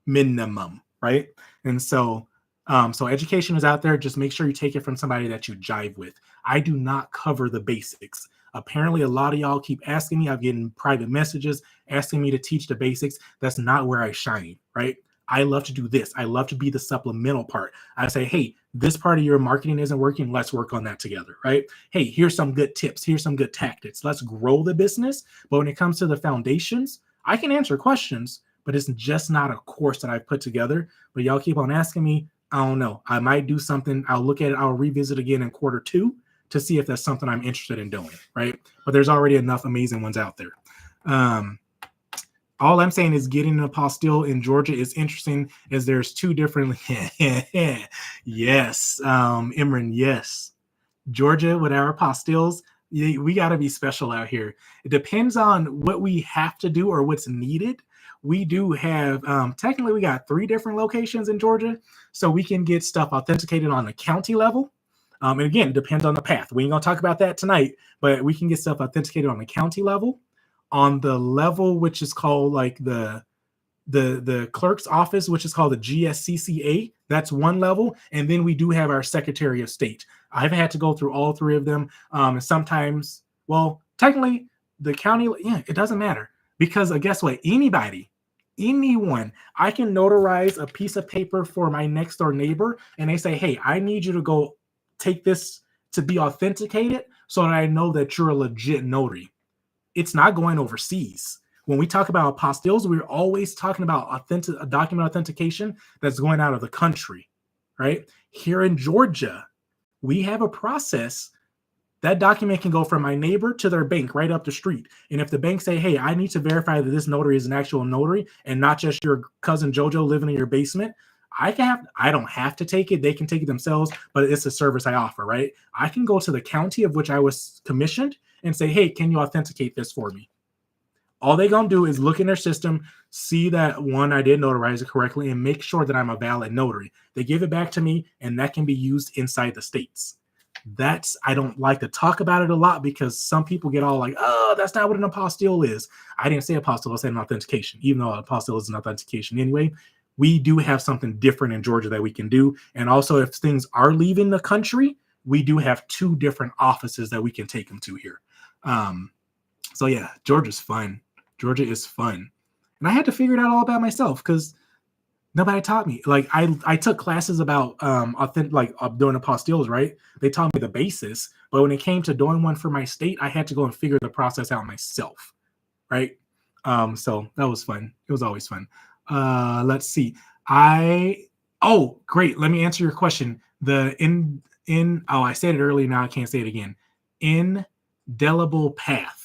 Minimum, right? And so education is out there. Just make sure you take it from somebody that you jive with. I do not cover the basics. Apparently, a lot of y'all keep asking me. I'm getting private messages asking me to teach the basics. That's not where I shine, right? I love to do this. I love to be the supplemental part. I say, hey, this part of your marketing isn't working. Let's work on that together, right? Hey, here's some good tips. Here's some good tactics. Let's grow the business. But when it comes to the foundations, I can answer questions, but it's just not a course that I've put together. But y'all keep on asking me. I don't know. I might do something. I'll look at it. I'll revisit again in Q2 to see if that's something I'm interested in doing, right? But there's already enough amazing ones out there. All I'm saying is getting an apostille in Georgia is interesting, as there's two different. Yes, Imran, yes. Georgia with our apostilles, we got to be special out here. It depends on what we have to do or what's needed. We do have, technically, we got 3 different locations in Georgia, so we can get stuff authenticated on the county level. And again, it depends on the path. We ain't gonna talk about that tonight, but we can get stuff authenticated on the county level. On the level which is called like the clerk's office, which is called the GSCCA, that's one level. And then we do have our Secretary of State. I've had to go through all 3 of them. And sometimes, well, technically the county, yeah, it doesn't matter, because guess what? Anyone, I can notarize a piece of paper for my next door neighbor, and they say, hey, I need you to go take this to be authenticated so that I know that you're a legit notary. It's not going overseas. When we talk about apostilles, we're always talking about document authentication that's going out of the country. right? Here in Georgia, we have a process. That document can go from my neighbor to their bank right up the street. And if the bank say, hey, I need to verify that this notary is an actual notary and not just your cousin Jojo living in your basement, I don't have to take it. They can take it themselves, but it's a service I offer, right? I can go to the county of which I was commissioned and say, hey, can you authenticate this for me? All they gonna do is look in their system, see that one, I did notarize it correctly, and make sure that I'm a valid notary. They give it back to me, and that can be used inside the states. I don't like to talk about it a lot because some people get all like, oh, that's not what an apostille is. I didn't say apostille, I said an authentication, even though an apostille is an authentication anyway. We do have something different in Georgia that we can do. And also, if things are leaving the country, we do have 2 different offices that we can take them to here. So yeah, Georgia's fun. Georgia is fun. And I had to figure it out all by myself because nobody taught me. Like I took classes about doing apostilles, right? They taught me the basis, but when it came to doing one for my state, I had to go and figure the process out myself, right? So that was fun. It was always fun. Let's see. Oh, great. Let me answer your question. I said it earlier, now I can't say it again. Indelible path.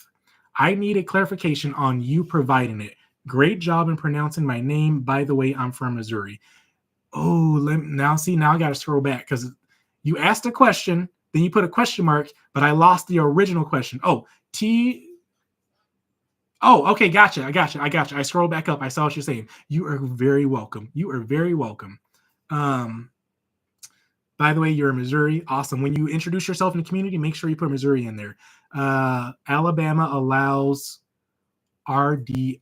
I needed clarification on you providing it. Great job in pronouncing my name. By the way, I'm from Missouri. Oh, now I got to scroll back because you asked a question, then you put a question mark, but I lost the original question. Oh, okay, gotcha. I gotcha. I scrolled back up. I saw what you're saying. You are very welcome. By the way, you're in Missouri. Awesome. When you introduce yourself in the community, make sure you put Missouri in there. Alabama allows RDI,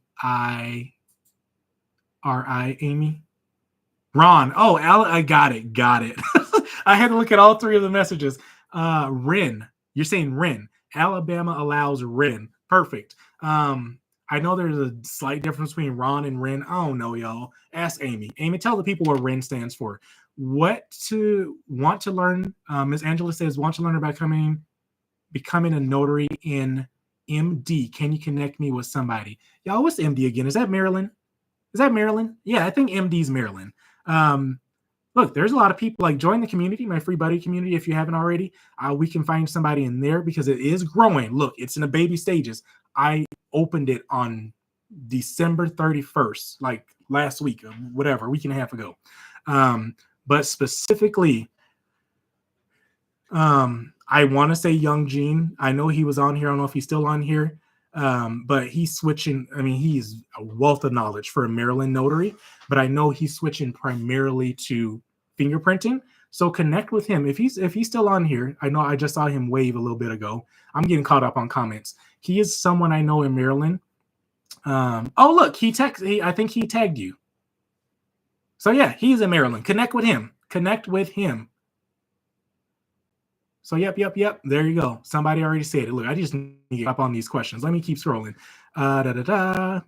Amy? Ron. Oh, I got it. I had to look at all 3 of the messages. Ren. You're saying Ren. Alabama allows Ren. Perfect. I know there's a slight difference between Ron and Ren. I don't know, y'all. Ask Amy. Amy, tell the people what Ren stands for. Want to learn? Ms. Angela says, want to learn about becoming a notary in MD. Can you connect me with somebody? Y'all, what's MD again? Is that Maryland? Yeah, I think MD's Maryland. Look, there's a lot of people. Like, join the community, my free buddy community, if you haven't already. We can find somebody in there because it is growing. Look, it's in the baby stages. I opened it on December 31st, like last week, or whatever, a week and a half ago. But specifically, I want to say Young Gene. I know he was on here. I don't know if he's still on here. But he's switching. I mean, he's a wealth of knowledge for a Maryland notary, but I know he's switching primarily to fingerprinting. So connect with him. If he's still on here, I know I just saw him wave a little bit ago. I'm getting caught up on comments. He is someone I know in Maryland. Oh, look, I think he tagged you. So yeah, he's in Maryland. Connect with him. So yep. There you go. Somebody already said it. Look, I just need to get up on these questions. Let me keep scrolling. I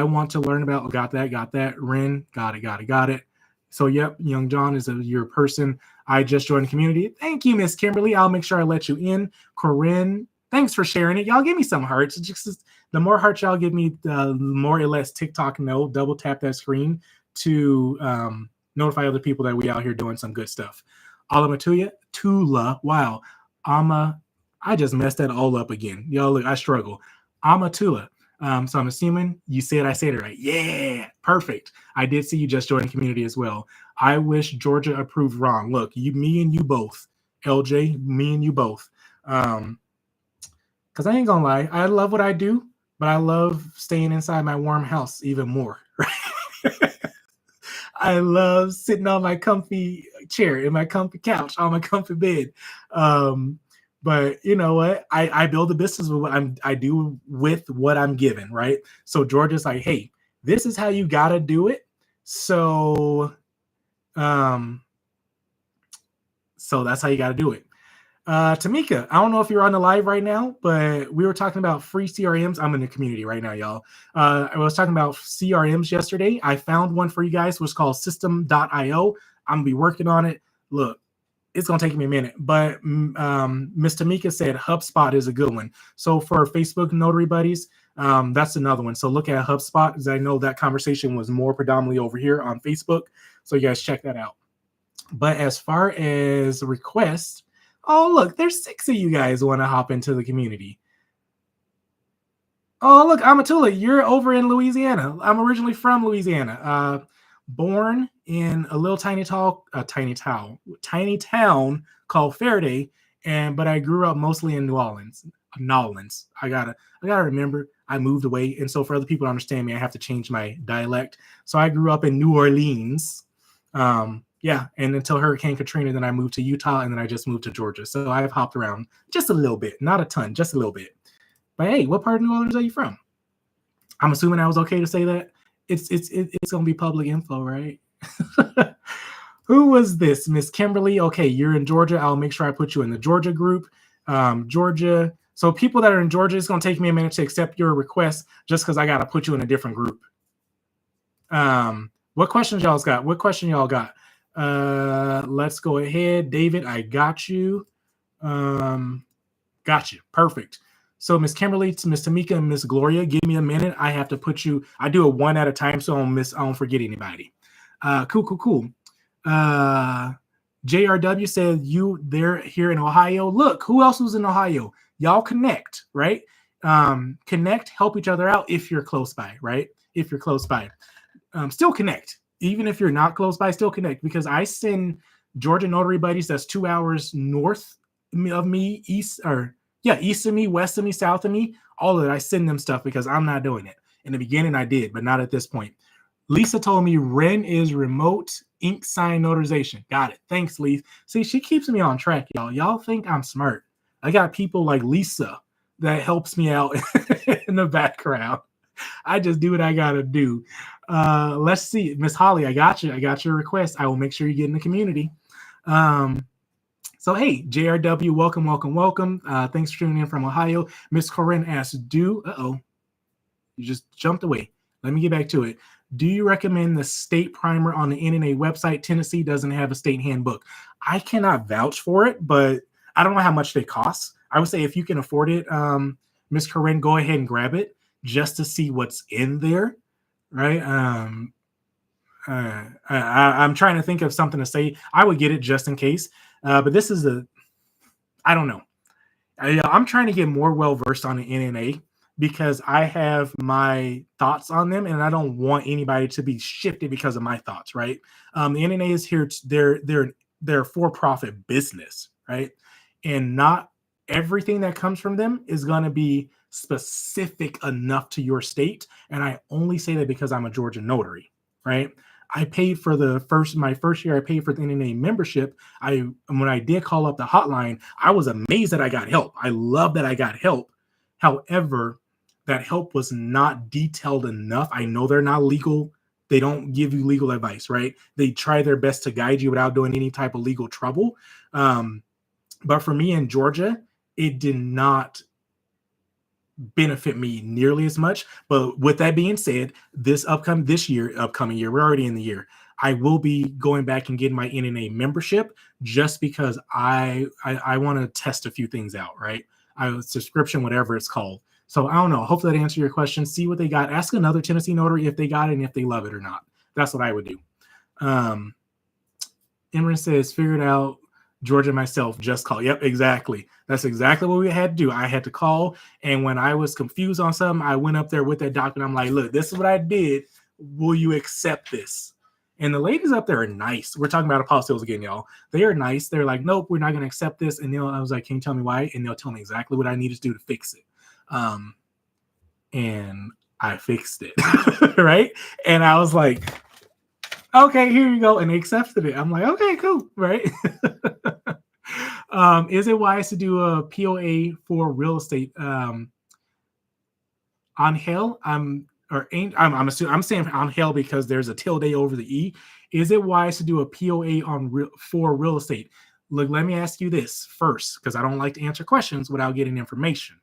want to learn about. Got that. Ren. Got it. So yep, Young John is your person. I just joined the community. Thank you, Miss Kimberly. I'll make sure I let you in. Corinne, thanks for sharing it. Y'all give me some hearts. Just the more hearts y'all give me, the more it lets TikTok know. Double tap that screen to notify other people that we out here doing some good stuff. Alamatuya, Tula, wow. I just messed that all up again. Y'all, look, I struggle. Amatula. So I'm assuming you said I said it right. Yeah, perfect. I did see you just joined the community as well. I wish Georgia approved wrong. Look, me and you both. LJ, me and you both. Because I ain't gonna lie, I love what I do, but I love staying inside my warm house even more. I love sitting on my comfy chair, in my comfy couch, on my comfy bed. But you know what? I build a business with what I do with what I'm given, right? So Georgia's like, hey, this is how you gotta do it. So that's how you gotta do it. Tamika, I don't know if you're on the live right now, but we were talking about free CRMs. I'm in the community right now, y'all. I was talking about CRMs yesterday. I found one for you guys. It was called System.io. I'm gonna be working on it. Look, it's gonna take me a minute, but Miss Tamika said HubSpot is a good one. So for Facebook Notary Buddies, that's another one. So look at HubSpot, because I know that conversation was more predominantly over here on Facebook. So you guys check that out. But as far as requests, oh look, there's 6 of you guys want to hop into the community. Oh look, Amatula, you're over in Louisiana. I'm originally from Louisiana. Born in a little tiny town called Faraday, but I grew up mostly in New Orleans. Nolans. I gotta remember I moved away, and so for other people to understand me, I have to change my dialect. So I grew up in New Orleans. Yeah, and until Hurricane Katrina, then I moved to Utah, and then I just moved to Georgia. So I've hopped around just a little bit, not a ton, just a little bit. But hey, what part of New Orleans are you from? I'm assuming I was okay to say that. It's gonna be public info, right? Who was this? Miss Kimberly. Okay, you're in Georgia. I'll make sure I put you in the Georgia group. Georgia. So people that are in Georgia, it's gonna take me a minute to accept your request just because I gotta put you in a different group. What questions y'all got? What question y'all got? Let's go ahead. David, I got you. Got you. Perfect. So Miss Kimberly, Miss Tamika, and Miss Gloria, give me a minute. I have to put you. I do it one at a time, so I don't forget anybody. Cool. JRW said they're here in Ohio. Look, who else was in Ohio? Y'all connect, right? Connect, help each other out if you're close by, right? If you're close by, still connect. Even if you're not close by, still connect, because I send Georgia Notary buddies that's 2 hours north of me, east of me, west of me, south of me, all of it. I send them stuff because I'm not doing it. In the beginning, I did, but not at this point. Lisa told me Ren is remote ink sign notarization. Got it. Thanks, Lisa. See, she keeps me on track, y'all. Y'all think I'm smart. I got people like Lisa that helps me out in the background. I just do what I gotta do. Let's see. Miss Holly, I got you. I got your request. I will make sure you get in the community. So, hey, JRW, welcome. Thanks for tuning in from Ohio. Miss Corinne asks, you just jumped away. Let me get back to it. Do you recommend the state primer on the NNA website? Tennessee doesn't have a state handbook. I cannot vouch for it, but I don't know how much they cost. I would say if you can afford it, Miss Corinne, go ahead and grab it just to see what's in there, right? I'm trying to think of something to say. I would get it just in case. But this is I don't know. I'm trying to get more well-versed on the NNA because I have my thoughts on them and I don't want anybody to be shifted because of my thoughts, right? The NNA is here. They're for-profit business, right? And not everything that comes from them is going to be specific enough to your state. And I only say that because I'm a Georgia notary, right? I paid for my first year. I paid for the NNA membership. When I did call up the hotline, I was amazed that I got help. I love that I got help. However, that help was not detailed enough. I know they're not legal. They don't give you legal advice, right? They try their best to guide you without doing any type of legal trouble. But for me in Georgia, it did not benefit me nearly as much. But with that being said, this upcoming year, we're already in the year, I will be going back and getting my NNA membership just because I want to test a few things out, right? Subscription, whatever it's called. So I don't know. Hopefully that answered your question. See what they got. Ask another Tennessee notary if they got it and if they love it or not. That's what I would do. Imran says, figured out Georgia myself, just call. Yep, exactly. That's exactly what we had to do. I had to call, and when I was confused on something, I went up there with that document. I'm like, look, this is what I did. Will you accept this? And the ladies up there are nice. We're talking about apostilles again, y'all. They are nice. They're like, nope, we're not going to accept this. And I was like, can you tell me why? And they'll tell me exactly what I need to do to fix it. And I fixed it, right? And I was like, okay, here you go. And they accepted it. I'm like, okay, cool, right? Is it wise to do a POA for real estate? Angel, I'm saying Angel because there's a tilde over the E. Is it wise to do a POA for real estate? Look, let me ask you this first, because I don't like to answer questions without getting information.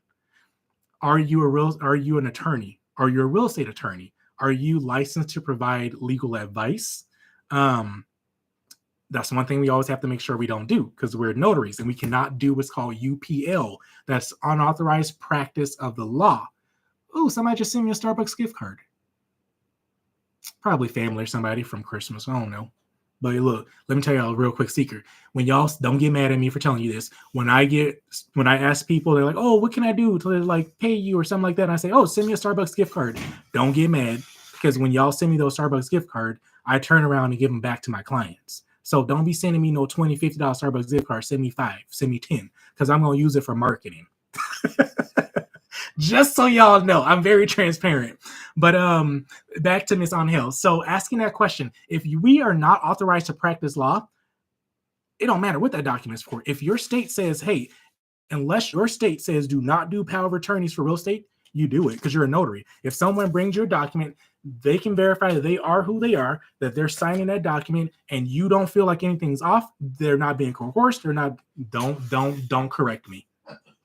Are you an attorney? Are you a real estate attorney? Are you licensed to provide legal advice? That's one thing we always have to make sure we don't do because we're notaries and we cannot do what's called UPL. That's unauthorized practice of the law. Oh, somebody just sent me a Starbucks gift card. Probably family or somebody from Christmas. I don't know. But look, let me tell y'all a real quick secret. When y'all don't get mad at me for telling you this, when I ask people, they're like, "Oh, what can I do to like pay you or something like that?" And I say, "Oh, send me a Starbucks gift card." Don't get mad, because when y'all send me those Starbucks gift card, I turn around and give them back to my clients. So don't be sending me no $20, $50 Starbucks gift card. Send me 5, send me 10, because I'm gonna use it for marketing. Just so y'all know, I'm very transparent. But back to Miss Angel. So asking that question, if we are not authorized to practice law, it don't matter what that document's for. If your state says, hey, unless your state says do not do power of attorneys for real estate, you do it because you're a notary. If someone brings you a document, they can verify that they are who they are, that they're signing that document, and you don't feel like anything's off. They're not being coerced. They're not. Don't correct me.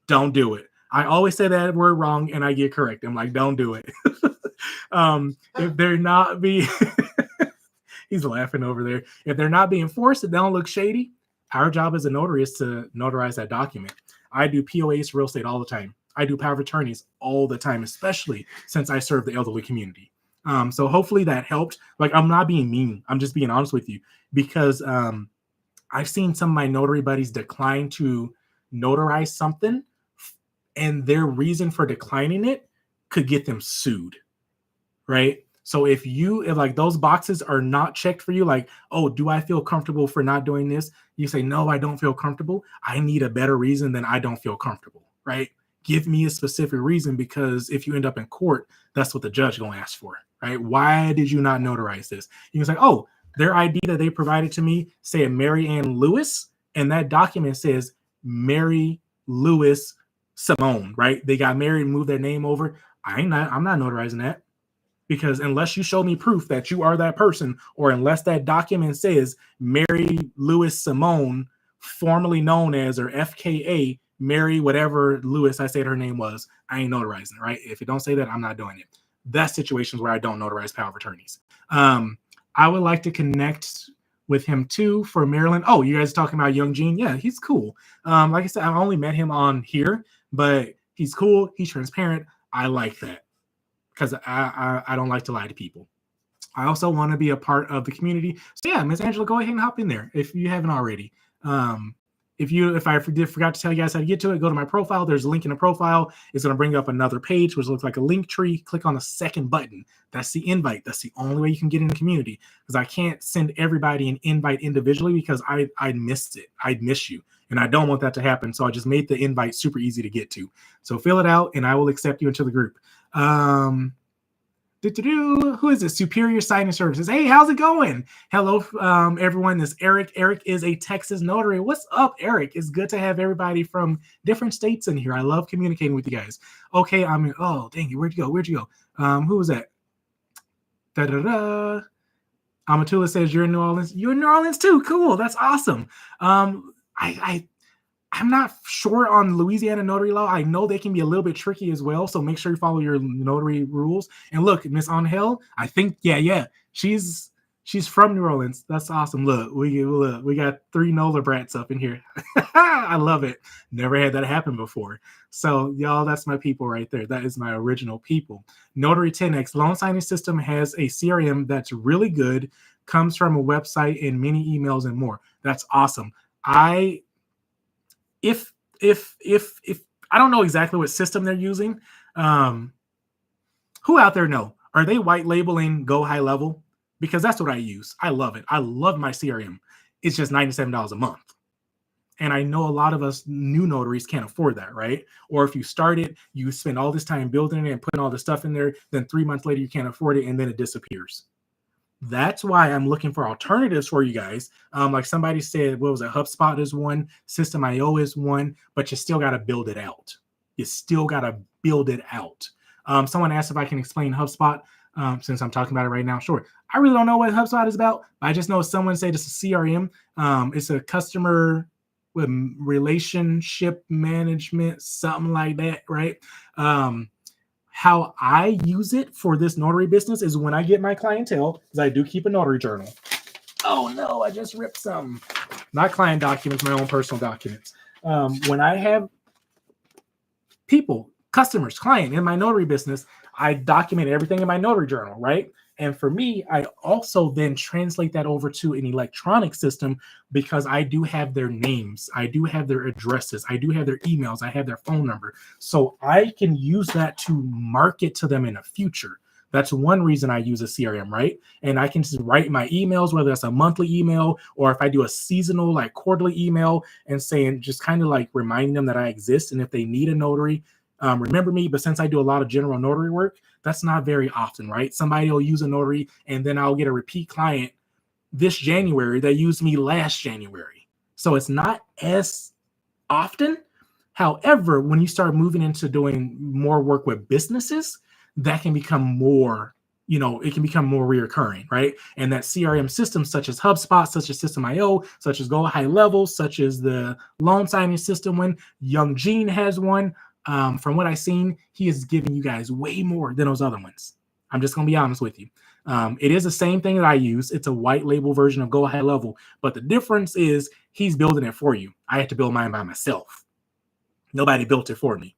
Don't do it. I always say that word wrong and I get correct. I'm like, don't do it. If they're not being, he's laughing over there. If they're not being forced, if they don't look shady, our job as a notary is to notarize that document. I do POAs real estate all the time. I do power of attorneys all the time, especially since I serve the elderly community. So hopefully that helped. Like, I'm not being mean. I'm just being honest with you, because I've seen some of my notary buddies decline to notarize something, and their reason for declining it could get them sued, right? So if like those boxes are not checked for you, like, oh, do I feel comfortable for not doing this? You say, no, I don't feel comfortable. I need a better reason than I don't feel comfortable, right? Give me a specific reason, because if you end up in court, that's what the judge gonna ask for, right? Why did you not notarize this? You can say, oh, their ID that they provided to me say Mary Ann Lewis, and that document says Mary Lewis Simone, right? They got married and moved their name over. I'm not notarizing that, because unless you show me proof that you are that person, or unless that document says Mary Lewis Simone, formerly known as, or FKA Mary whatever Lewis I said her name was, I ain't notarizing it, right? If it don't say that, I'm not doing it. That's situations where I don't notarize power of attorneys. I would like to connect with him too for Maryland. Oh, you guys talking about Young Gene? Yeah, he's cool. Like I said, I only met him on here, but he's cool. He's transparent. I like that, because I don't like to lie to people. I also want to be a part of the community. So yeah, Miss Angela, go ahead and hop in there if you haven't already. If I forgot to tell you guys how to get to it, go to my profile. There's a link in the profile. It's going to bring up another page, which looks like a link tree. Click on the second button. That's the invite. That's the only way you can get in the community, because I can't send everybody an invite individually, because I missed it. I'd miss you, and I don't want that to happen. So I just made the invite super easy to get to. So fill it out, and I will accept you into the group. Who is it? Superior Signing Services. Hey, how's it going? Hello, everyone. This is Eric. Eric is a Texas notary. What's up, Eric? It's good to have everybody from different states in here. I love communicating with you guys. Okay, oh, dang it. Where'd you go? Who was that? Amatula says you're in New Orleans. You're in New Orleans too. Cool. That's awesome. I'm not sure on Louisiana notary law. I know they can be a little bit tricky as well, so make sure you follow your notary rules. And look, Miss Angel, I think, yeah, she's from New Orleans. That's awesome. Look, we got 3 NOLA brats up in here. I love it. Never had that happen before. So y'all, that's my people right there. That is my original people. Notary 10X loan signing system has a CRM that's really good. Comes from a website and many emails and more. That's awesome. If I don't know exactly what system they're using, who out there know? Are they white labeling Go High Level? Because that's what I use. I love it. I love my CRM. It's just $97 a month. And I know a lot of us new notaries can't afford that, right? Or if you start it, you spend all this time building it and putting all the stuff in there, then 3 months later you can't afford it, and then it disappears. That's why I'm looking for alternatives for you guys. Like somebody said, what was it? HubSpot is one, System.io is one, but you still got to build it out. Someone asked if I can explain HubSpot since I'm talking about it right now. Sure. I really don't know what HubSpot is about. I just know someone said it's a CRM. It's a customer with relationship management, something like that, right? How I use it for this notary business is when I get my clientele, because I do keep a notary journal. Oh no, I just ripped some. Not client documents, my own personal documents. When I have people, customers, client in my notary business, I document everything in my notary journal, right? And for me, I also then translate that over to an electronic system because I do have their names, I do have their addresses, I do have their emails, I have their phone number. So I can use that to market to them in the future. That's one reason I use a CRM, right? And I can just write my emails, whether it's a monthly email or if I do a seasonal, like quarterly email, and saying just kind of like reminding them that I exist. And if they need a notary, remember me. But since I do a lot of general notary work, that's not very often, right? Somebody will use a notary and then I'll get a repeat client this January that used me last January. So it's not as often. However, when you start moving into doing more work with businesses, that can become more, it can become more reoccurring, right? And that CRM system, such as HubSpot, such as System.io, such as Go High Level, such as the loan signing system one, Young Gene has one. From what I've seen, he is giving you guys way more than those other ones. I'm just going to be honest with you. It is the same thing that I use. It's a white label version of Go High Level, but the difference is he's building it for you. I had to build mine by myself. Nobody built it for me.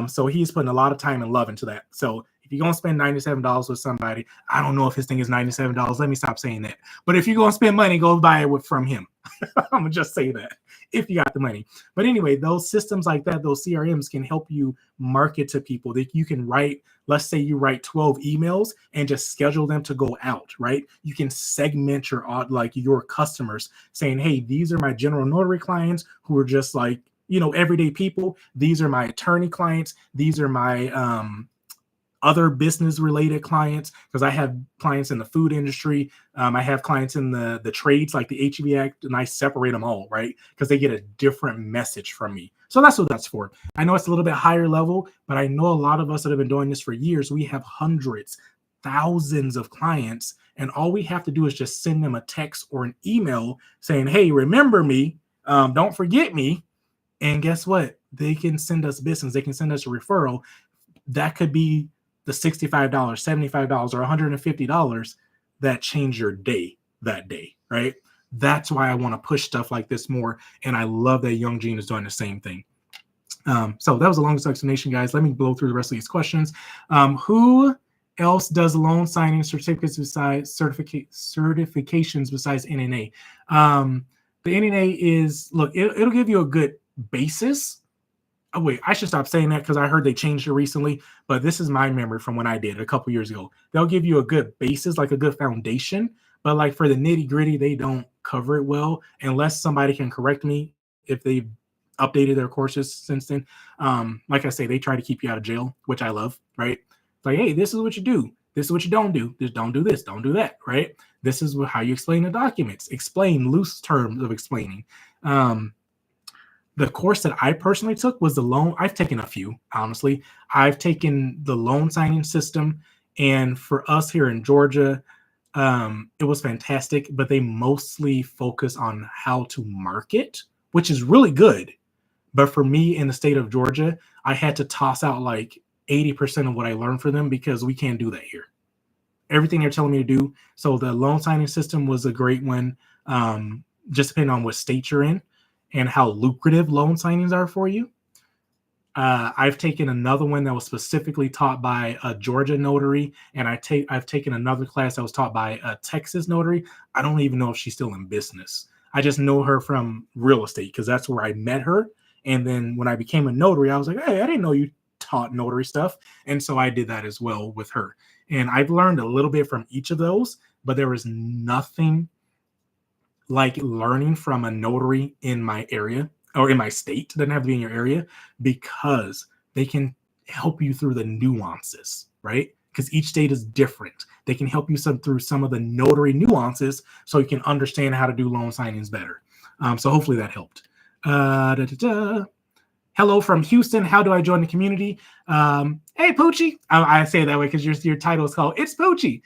So he's putting a lot of time and love into that. So if you're going to spend $97 with somebody, I don't know if his thing is $97. Let me stop saying that. But if you're going to spend money, go buy it from him. I'm going to just say that if you got the money. But anyway, those systems like that, those CRMs can help you market to people that you can write. Let's say you write 12 emails and just schedule them to go out, right? You can segment your customers saying, hey, these are my general notary clients who are just like, everyday people. These are my attorney clients. These are my other business related clients, because I have clients in the food industry. I have clients in the trades like the HVAC, and I separate them all, right? Because they get a different message from me. So that's what that's for. I know it's a little bit higher level, but I know a lot of us that have been doing this for years, we have hundreds, thousands of clients, and all we have to do is just send them a text or an email saying, hey, remember me, don't forget me. And guess what? They can send us business. They can send us a referral. That could be the $65, $75, or $150 that change your day that day, right? That's why I want to push stuff like this more. And I love that Young Gene is doing the same thing. So that was the longest explanation, guys. Let me blow through the rest of these questions. Who else does loan signing certificates besides certifications besides NNA? The NNA is, look, it'll give you a good basis. Oh, wait, I should stop saying that because I heard they changed it recently, but this is my memory from when I did it a couple years ago. They'll give you a good basis, like a good foundation, but like for the nitty gritty, they don't cover it well unless somebody can correct me if they've updated their courses since then. Like I say, they try to keep you out of jail, which I love, right? It's like, hey, this is what you do. This is what you don't do. Just don't do this. Don't do that, right? This is how you explain the documents. Explain loose terms of explaining. The course that I personally took was the loan. I've taken a few, honestly. I've taken the loan signing system. And for us here in Georgia, it was fantastic, but they mostly focus on how to market, which is really good. But for me in the state of Georgia, I had to toss out like 80% of what I learned for them because we can't do that here. Everything they're telling me to do. So the loan signing system was a great one, just depending on what state you're in and how lucrative loan signings are for you. I've taken another one that was specifically taught by a Georgia notary, and I've taken another class that was taught by a Texas notary. I don't even know if she's still in business. I just know her from real estate because that's where I met her. And then when I became a notary, I was like, hey, I didn't know you taught notary stuff. And so I did that as well with her. And I've learned a little bit from each of those, but there was nothing like learning from a notary in my area or in my state. Doesn't have to be in your area because they can help you through the nuances, right? Because each state is different. They can help you through some of the notary nuances so you can understand how to do loan signings better. So hopefully that helped. Hello from Houston. How do I join the community? Hey, Poochie. I say it that way because your title is called It's Poochie.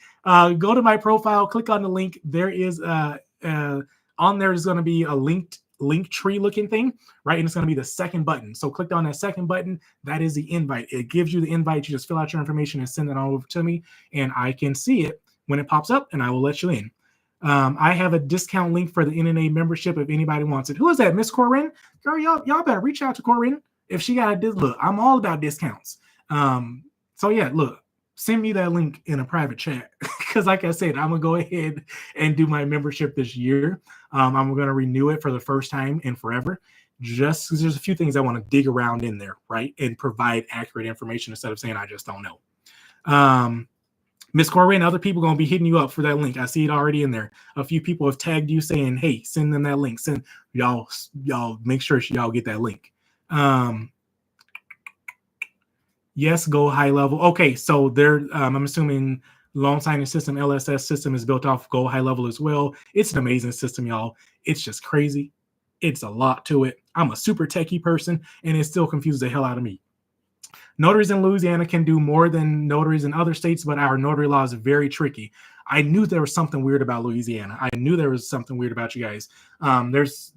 Go to my profile, click on the link. There is on there is going to be a link tree looking thing, right? And it's going to be the second button. So click on that second button. That is the invite. It gives you the invite. You just fill out your information and send it on over to me, and I can see it when it pops up, and I will let you in. I have a discount link for the NNA membership if anybody wants it. Who is that, Miss Corinne? Girl, y'all better reach out to Corinne if she got a look. I'm all about discounts. So yeah, look, send me that link in a private chat because like I said, I'm gonna go ahead and do my membership this year. I'm gonna renew it for the first time in forever, just because there's a few things I want to dig around in there, right, and provide accurate information instead of saying I just don't know. Miss Corwin and other people going to be hitting you up for that link. I see it already in there. A few people have tagged you saying, hey, send them that link. Send y'all make sure y'all get that link. Yes, go high level. Okay, so they're I'm assuming loan signing system, LSS system is built off Go high level as well. It's an amazing system, y'all. It's just crazy. It's a lot to it. I'm a super techie person, and it still confuses the hell out of me. Notaries in Louisiana can do more than notaries in other states, but our notary law is very tricky. I knew there was something weird about Louisiana. I knew there was something weird about you guys. Because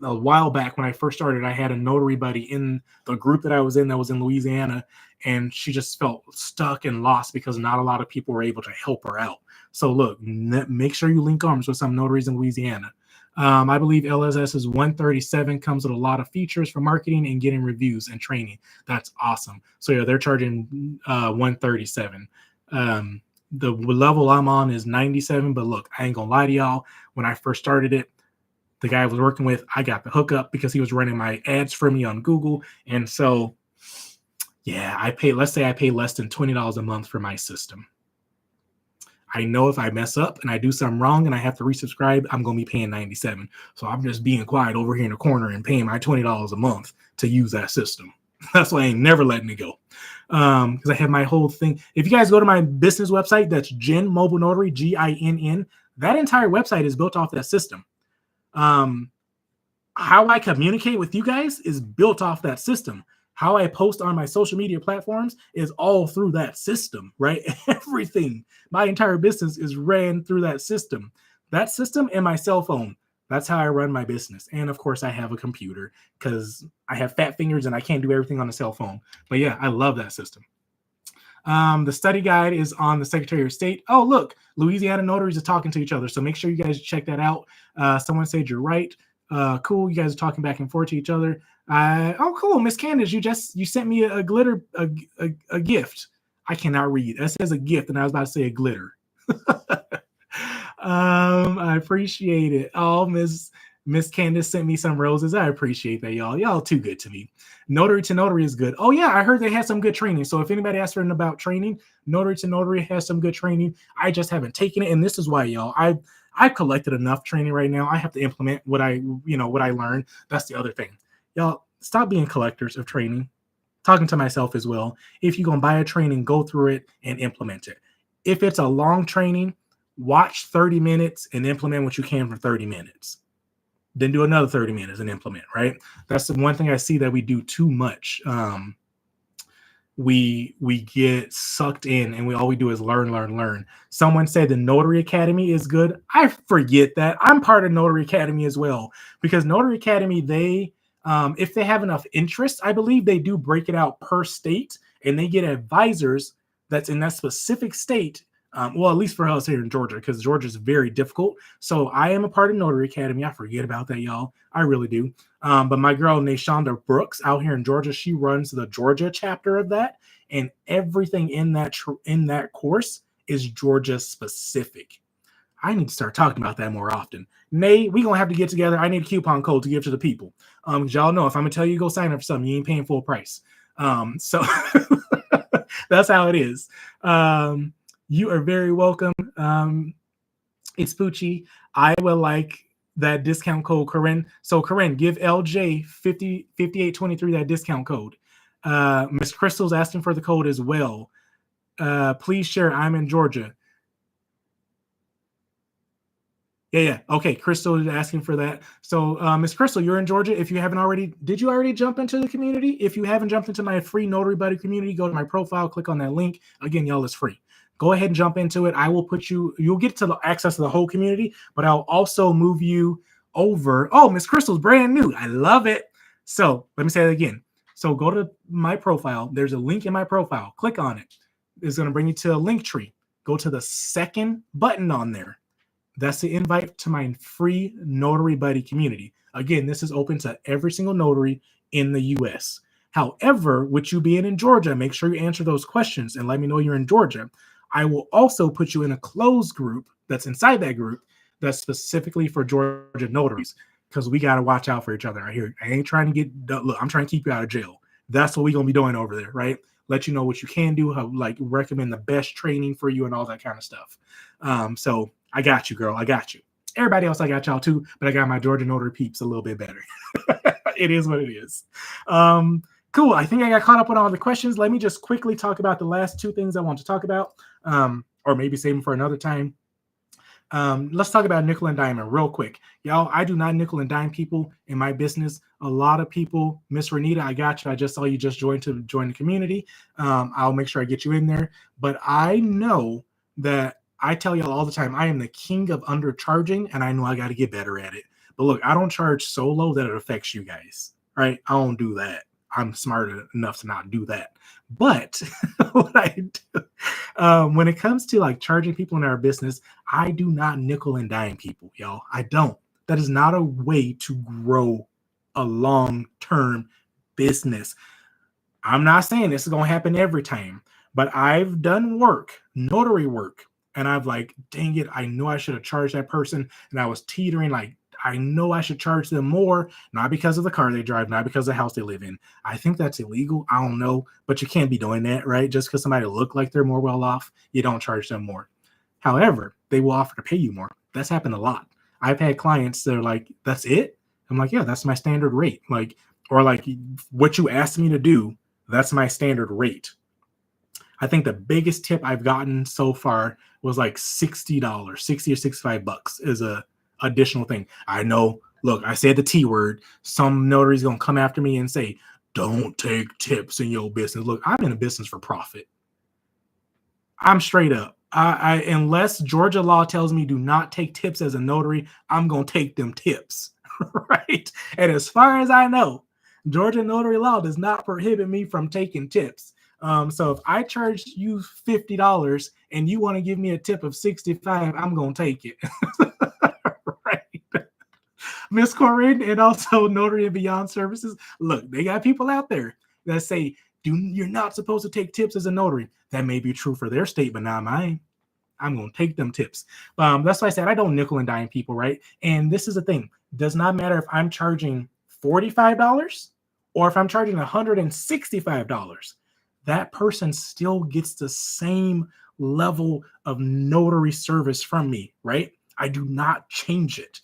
a while back when I first started, I had a notary buddy in the group that I was in Louisiana, and she just felt stuck and lost because not a lot of people were able to help her out. So look, make sure you link arms with some notaries in Louisiana. I believe LSS is 137, comes with a lot of features for marketing and getting reviews and training. That's awesome. So yeah, they're charging 137. The level I'm on is 97, but look, I ain't gonna lie to y'all. When I first started it, the guy I was working with, I got the hookup because he was running my ads for me on Google. And so, yeah, let's say I pay less than $20 a month for my system. I know if I mess up and I do something wrong and I have to resubscribe, I'm going to be paying 97. So I'm just being quiet over here in the corner and paying my $20 a month to use that system. That's why I ain't never letting it go. Because I have my whole thing. If you guys go to my business website, that's Ginn Mobile Notary, GINN. That entire website is built off that system. How I communicate with you guys is built off that system. How I post on my social media platforms is all through that system, right? Everything, my entire business is ran through that system. That system and my cell phone. That's how I run my business. And of course, I have a computer because I have fat fingers and I can't do everything on a cell phone. But yeah, I love that system. The study guide is on the Secretary of State. Oh, look, Louisiana notaries are talking to each other. So make sure you guys check that out. Someone said you're right. Cool. You guys are talking back and forth to each other. Oh, cool. Miss Candace, you sent me a glitter, a gift. I cannot read. That says a gift, and I was about to say a glitter. I appreciate it. Oh, Miss Candace sent me some roses. I appreciate that, y'all. Y'all too good to me. Notary to Notary is good. Oh, yeah, I heard they had some good training. So if anybody asks for about training, Notary to Notary has some good training. I just haven't taken it, and this is why, y'all. I've collected enough training right now. I have to implement what I learned. That's the other thing. Y'all, stop being collectors of training. Talking to myself as well. If you're going to buy a training, go through it and implement it. If it's a long training, watch 30 minutes and implement what you can for 30 minutes. Then do another 30 minutes and implement, right? That's the one thing I see that we do too much. We get sucked in and all we do is learn. Someone said the Notary Academy is good. I forget that. I'm part of Notary Academy as well, because Notary Academy, they if they have enough interest, I believe they do break it out per state, and they get advisors that's in that specific state. Well, at least for us here in Georgia, because Georgia is very difficult. So I am a part of Notary Academy. I forget about that, y'all. I really do. But my girl, Nashonda Brooks, out here in Georgia, she runs the Georgia chapter of that. And everything in that course is Georgia specific. I need to start talking about that more often. Nay, we're going to have to get together. I need a coupon code to give to the people. Y'all know if I'm going to tell you go sign up for something, you ain't paying full price. So that's how it is. You are very welcome. It's Poochie. I will like that discount code, Corinne. So Corinne, give LJ 5823 that discount code. Miss Crystal's asking for the code as well. Please share. I'm in Georgia. Yeah. Okay, Crystal is asking for that. So, Miss Crystal, you're in Georgia. If you haven't already, did you already jump into the community? If you haven't jumped into my free Notary Buddy community, go to my profile, click on that link. Again, y'all, it's free. Go ahead and jump into it. I will put you'll get to the access to the whole community, but I'll also move you over. Oh, Miss Crystal's brand new. I love it. So let me say it again. So go to my profile. There's a link in my profile. Click on it. It's going to bring you to a link tree. Go to the second button on there. That's the invite to my free Notary Buddy community. Again, this is open to every single notary in the U.S. However, with you being in Georgia, make sure you answer those questions and let me know you're in Georgia. I will also put you in a closed group that's inside that group that's specifically for Georgia notaries, because we got to watch out for each other. I ain't trying to look, I'm trying to keep you out of jail. That's what we're going to be doing over there, right? Let you know what you can do, how, like, recommend the best training for you and all that kind of stuff. So I got you, girl. I got you. Everybody else, I got y'all too, but I got my Georgia notary peeps a little bit better. It is what it is. Cool. I think I got caught up on all the questions. Let me just quickly talk about the last two things I want to talk about, or maybe save them for another time. Let's talk about nickel and diamond real quick. Y'all, I do not nickel and dime people in my business. A lot of people, Miss Renita, I got you. I just saw you just join the community. I'll make sure I get you in there. But I know that I tell y'all all the time, I am the king of undercharging, and I know I got to get better at it. But look, I don't charge so low that it affects you guys, right? I don't do that. I'm smart enough to not do that. But what I do, when it comes to like charging people in our business, I do not nickel and dime people, y'all. I don't. That is not a way to grow a long-term business. I'm not saying this is going to happen every time, but I've done work, notary work, and I've like, dang it, I know I should have charged that person, and I was teetering like, I know I should charge them more, not because of the car they drive, not because of the house they live in. I think that's illegal. I don't know, but you can't be doing that, right? Just because somebody look like they're more well off, you don't charge them more. However, they will offer to pay you more. That's happened a lot. I've had clients that are like, that's it? I'm like, yeah, that's my standard rate. Like, or like what you asked me to do, that's my standard rate. I think the biggest tip I've gotten so far was like $60, 60 or $65 is a additional thing. I know, look, I said the T word. Some notary's going to come after me and say, don't take tips in your business. Look, I'm in a business for profit. I'm straight up. I unless Georgia law tells me do not take tips as a notary, I'm going to take them tips, right? And as far as I know, Georgia notary law does not prohibit me from taking tips. So if I charge you $50 and you want to give me a tip of $65, I'm going to take it. Right. Miss Corinne, and also Notary and Beyond Services. Look, they got people out there that say, you're not supposed to take tips as a notary. That may be true for their state, but not mine. I'm going to take them tips. That's why I said I don't nickel and dime people, right? And this is the thing. Does not matter if I'm charging $45 or if I'm charging $165. That person still gets the same level of notary service from me, right? I do not change it.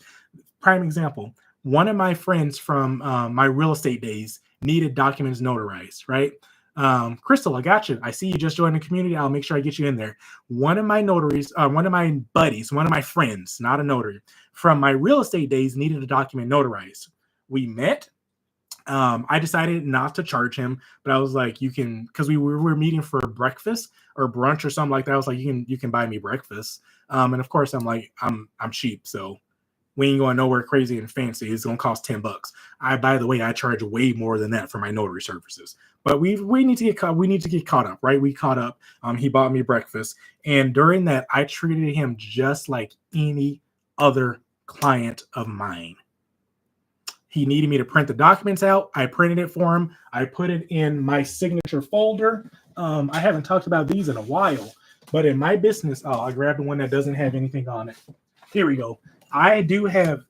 Prime example, one of my friends from my real estate days needed documents notarized, right? Crystal, I got you. I see you just joined the community. I'll make sure I get you in there. One of my notaries, one of my buddies, one of my friends, not a notary, from my real estate days needed a document notarized. We met. I decided not to charge him, but I was like, you can, because we were meeting for breakfast or brunch or something like that. I was like, you can buy me breakfast. And of course, I'm like, I'm cheap, so we ain't going nowhere crazy and fancy. It's gonna cost $10. By the way, I charge way more than that for my notary services. But we need to get caught up, right? We caught up. He bought me breakfast, and during that, I treated him just like any other client of mine. He needed me to print the documents out. I printed it for him. I put it in my signature folder. I haven't talked about these in a while, but in my business, I grabbed the one that doesn't have anything on it. Here we go. I do have,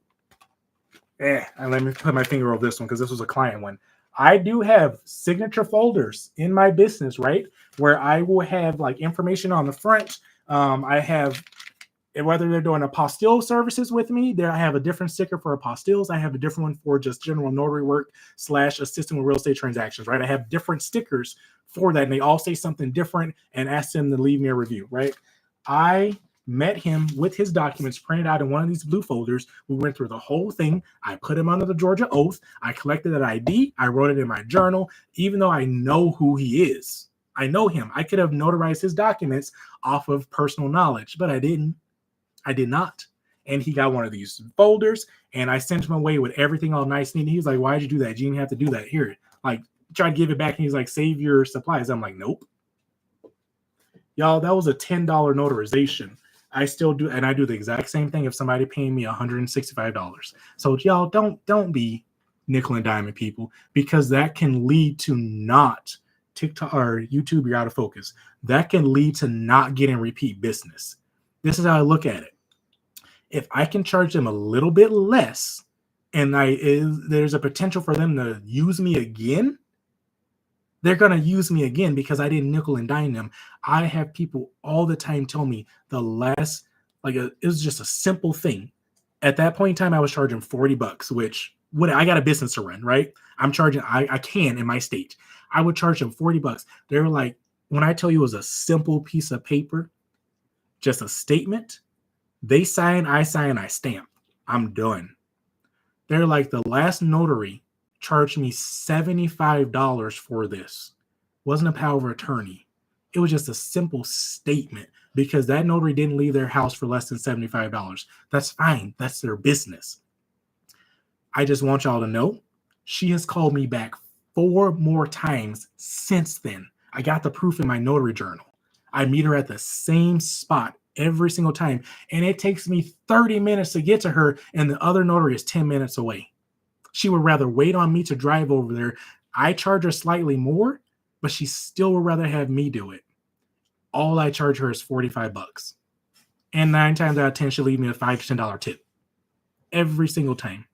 and let me put my finger over this one because this was a client one. I do have signature folders in my business, right? Where I will have like information on the front. I have, whether they're doing apostille services with me, there I have a different sticker for apostilles. I have a different one for just general notary work / assisting with real estate transactions, right? I have different stickers for that, and they all say something different and ask them to leave me a review, right? I met him with his documents printed out in one of these blue folders. We went through the whole thing. I put him under the Georgia oath. I collected an ID. I wrote it in my journal, even though I know who he is. I know him. I could have notarized his documents off of personal knowledge, but I didn't. I did not. And he got one of these folders, and I sent him away with everything all nice and neat. He's like, why'd you do that? You didn't have to do that. Here, like, try to give it back. And he's like, save your supplies. I'm like, nope. Y'all, that was a $10 notarization. I still do, and I do the exact same thing if somebody paying me $165. So y'all don't be nickel and diming people, because that can lead to not TikTok or YouTube, you're out of focus, that can lead to not getting repeat business. This is how I look at it. If I can charge them a little bit less and there's a potential for them to use me again, they're going to use me again because I didn't nickel and dime them. I have people all the time tell me it was just a simple thing. At that point in time, I was charging $40, which I got a business to run, right? I'm charging, I can in my state. I would charge them $40. They were like, when I tell you it was a simple piece of paper, just a statement, they sign, I stamp. I'm done. They're like, the last notary charged me $75 for this. Wasn't a power of attorney. It was just a simple statement because that notary didn't leave their house for less than $75. That's fine. That's their business. I just want y'all to know she has called me back 4 more times since then. I got the proof in my notary journal. I meet her at the same spot every single time, and it takes me 30 minutes to get to her, and the other notary is 10 minutes away. She would rather wait on me to drive over there. I charge her slightly more, but she still would rather have me do it. All I charge her is $45. And 9 times out of 10, she'll leave me a $5 to $10 tip. Every single time.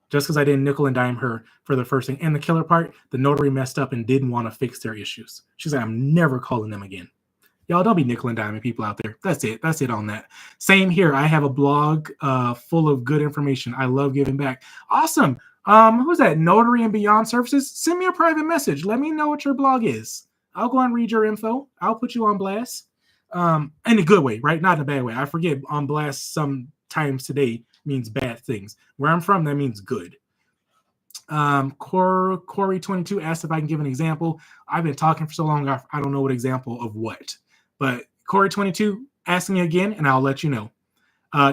Just because I didn't nickel and dime her for the first thing. And the killer part, the notary messed up and didn't want to fix their issues. She's like, I'm never calling them again. Y'all don't be nickel and diming people out there. That's it. That's it on that. Same here. I have a blog full of good information. I love giving back. Awesome. Who's that? Notary and Beyond Services? Send me a private message. Let me know what your blog is. I'll go and read your info. I'll put you on blast. In a good way, right? Not in a bad way. I forget on blast sometimes today means bad things. Where I'm from, that means good. Corey22 asked if I can give an example. I've been talking for so long, I don't know what example of what. But Corey22, ask me again, and I'll let you know.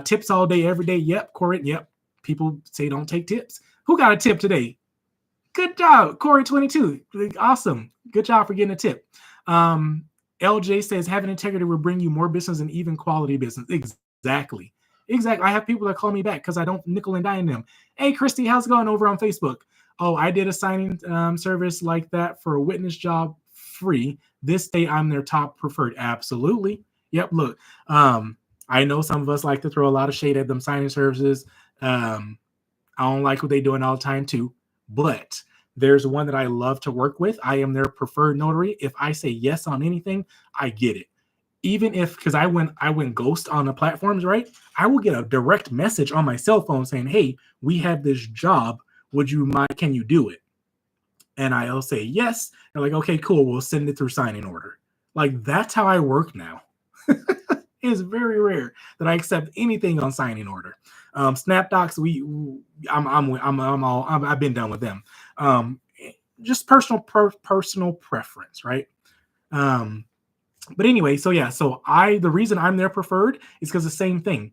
Tips all day, every day. Yep, Corey. Yep. People say don't take tips. Who got a tip today? Good job, Corey22. Awesome. Good job for getting a tip. LJ says having integrity will bring you more business and even quality business. Exactly. I have people that call me back because I don't nickel and dime them. Hey, Christy, how's it going over on Facebook? Oh, I did a signing service like that for a witness job free. This day, I'm their top preferred. Absolutely. Yep. Look, I know some of us like to throw a lot of shade at them signing services. I don't like what they're doing all the time too, but there's one that I love to work with. I am their preferred notary. If I say yes on anything, I get it. Even if, because I went ghost on the platforms, right? I will get a direct message on my cell phone saying, hey, we have this job. Would you mind? Can you do it? And I'll say yes. They're like, okay, cool. We'll send it through signing order. Like, that's how I work now. It's very rare that I accept anything on signing order. SnapDocs, I've been done with them. Just personal preference, right? But anyway, so the reason I'm their preferred is because the same thing.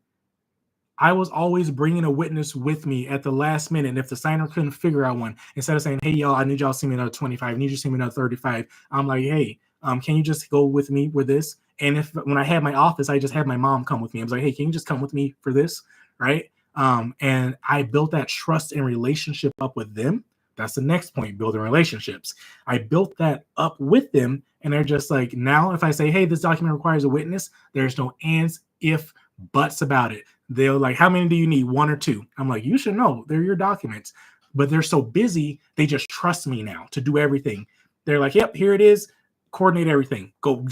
I was always bringing a witness with me at the last minute. And if the signer couldn't figure out one, instead of saying, hey, y'all, I need y'all to send me another 25. I need you to send me another 35. I'm like, hey, can you just go with me with this? And when I had my office, I just had my mom come with me. I was like, hey, can you just come with me for this? Right. And I built that trust and relationship up with them. That's the next point, building relationships. I built that up with them. And they're just like, now if I say, hey, this document requires a witness, there's no ands, if, buts about it. They're like, how many do you need? 1 or 2? I'm like, you should know. They're your documents. But they're so busy, they just trust me now to do everything. They're like, yep, here it is. Coordinate everything. Go.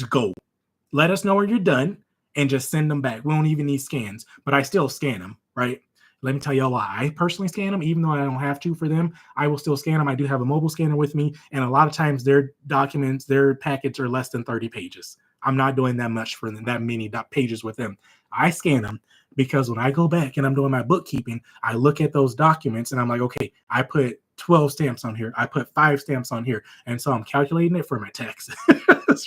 Let us know when you're done and just send them back. We don't even need scans, but I still scan them, right? Let me tell y'all why I personally scan them, even though I don't have to for them. I will still scan them. I do have a mobile scanner with me, and a lot of times their documents, their packets are less than 30 pages. I'm not doing that much for them, that many pages with them. I scan them because when I go back and I'm doing my bookkeeping, I look at those documents and I'm like, okay, I put 12 stamps on here. I put 5 stamps on here. And so I'm calculating it for my taxes,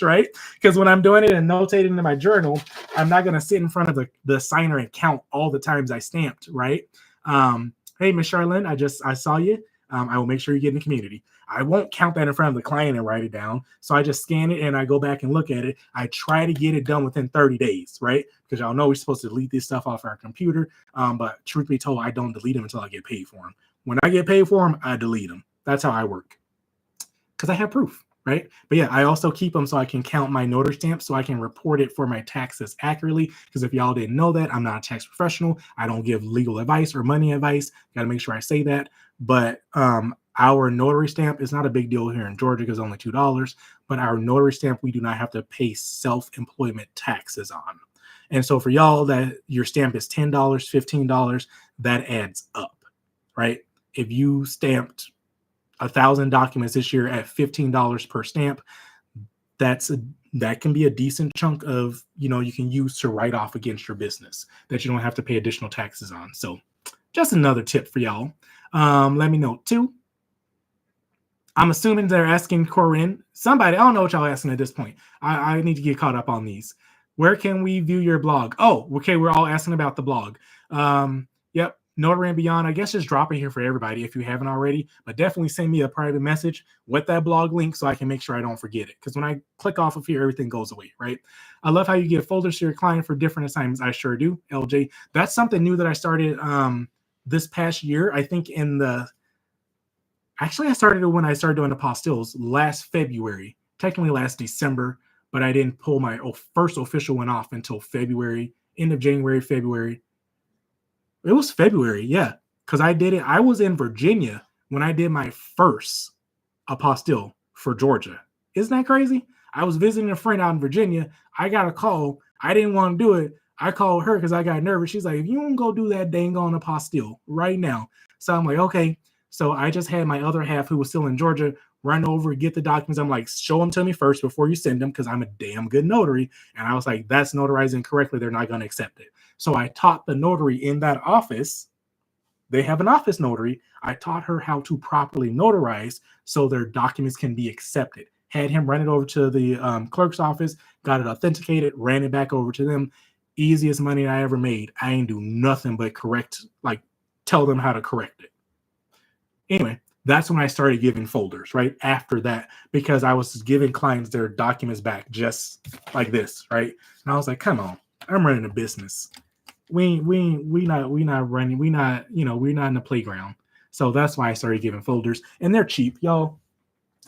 right? Because when I'm doing it and notating in my journal, I'm not going to sit in front of the signer and count all the times I stamped, right? Hey, Miss Charlene, I saw you. I will make sure you get in the community. I won't count that in front of the client and write it down. So I just scan it and I go back and look at it. I try to get it done within 30 days, right? Because y'all know we're supposed to delete this stuff off our computer. But truth be told, I don't delete them until I get paid for them. When I get paid for them, I delete them. That's how I work. Because I have proof, right? But yeah, I also keep them so I can count my notary stamps so I can report it for my taxes accurately. Because if y'all didn't know that, I'm not a tax professional. I don't give legal advice or money advice. Got to make sure I say that. But our notary stamp is not a big deal here in Georgia because it's only $2. But our notary stamp, we do not have to pay self-employment taxes on. And so for y'all that your stamp is $10, $15, that adds up, right? If you stamped 1,000 documents this year at $15 per stamp, that can be a decent chunk of, you can use to write off against your business that you don't have to pay additional taxes on. So just another tip for y'all. Let me know too. I'm assuming they're asking Corinne. Somebody, I don't know what y'all asking at this point. I need to get caught up on these. Where can we view your blog? Oh, okay. We're all asking about the blog. Yep. Notary and Beyond. I guess just drop it here for everybody if you haven't already. But definitely send me a private message with that blog link so I can make sure I don't forget it. Because when I click off of here, everything goes away, right? I love how you give folders to your client for different assignments. I sure do, LJ. That's something new that I started this past year. I think Actually, I started it when I started doing apostilles last February, technically last December, but I didn't pull my first official one off until February, end of January, February. It was February, yeah, because I did it. I was in Virginia when I did my first apostille for Georgia. Isn't that crazy? I was visiting a friend out in Virginia. I got a call. I didn't want to do it. I called her because I got nervous. She's like, if you don't go do that dang on apostille right now. So I'm like, okay. So I just had my other half who was still in Georgia run over, get the documents. I'm like, show them to me first before you send them because I'm a damn good notary. And I was like, that's notarized incorrectly. They're not going to accept it. So I taught the notary in that office. They have an office notary. I taught her how to properly notarize so their documents can be accepted. Had him run it over to the clerk's office, got it authenticated, ran it back over to them. Easiest money I ever made. I ain't do nothing but tell them how to correct it. Anyway, that's when I started giving folders, right? After that, because I was giving clients their documents back just like this, right? And I was like, come on, I'm running a business. We're not in the playground. So that's why I started giving folders. And they're cheap, y'all.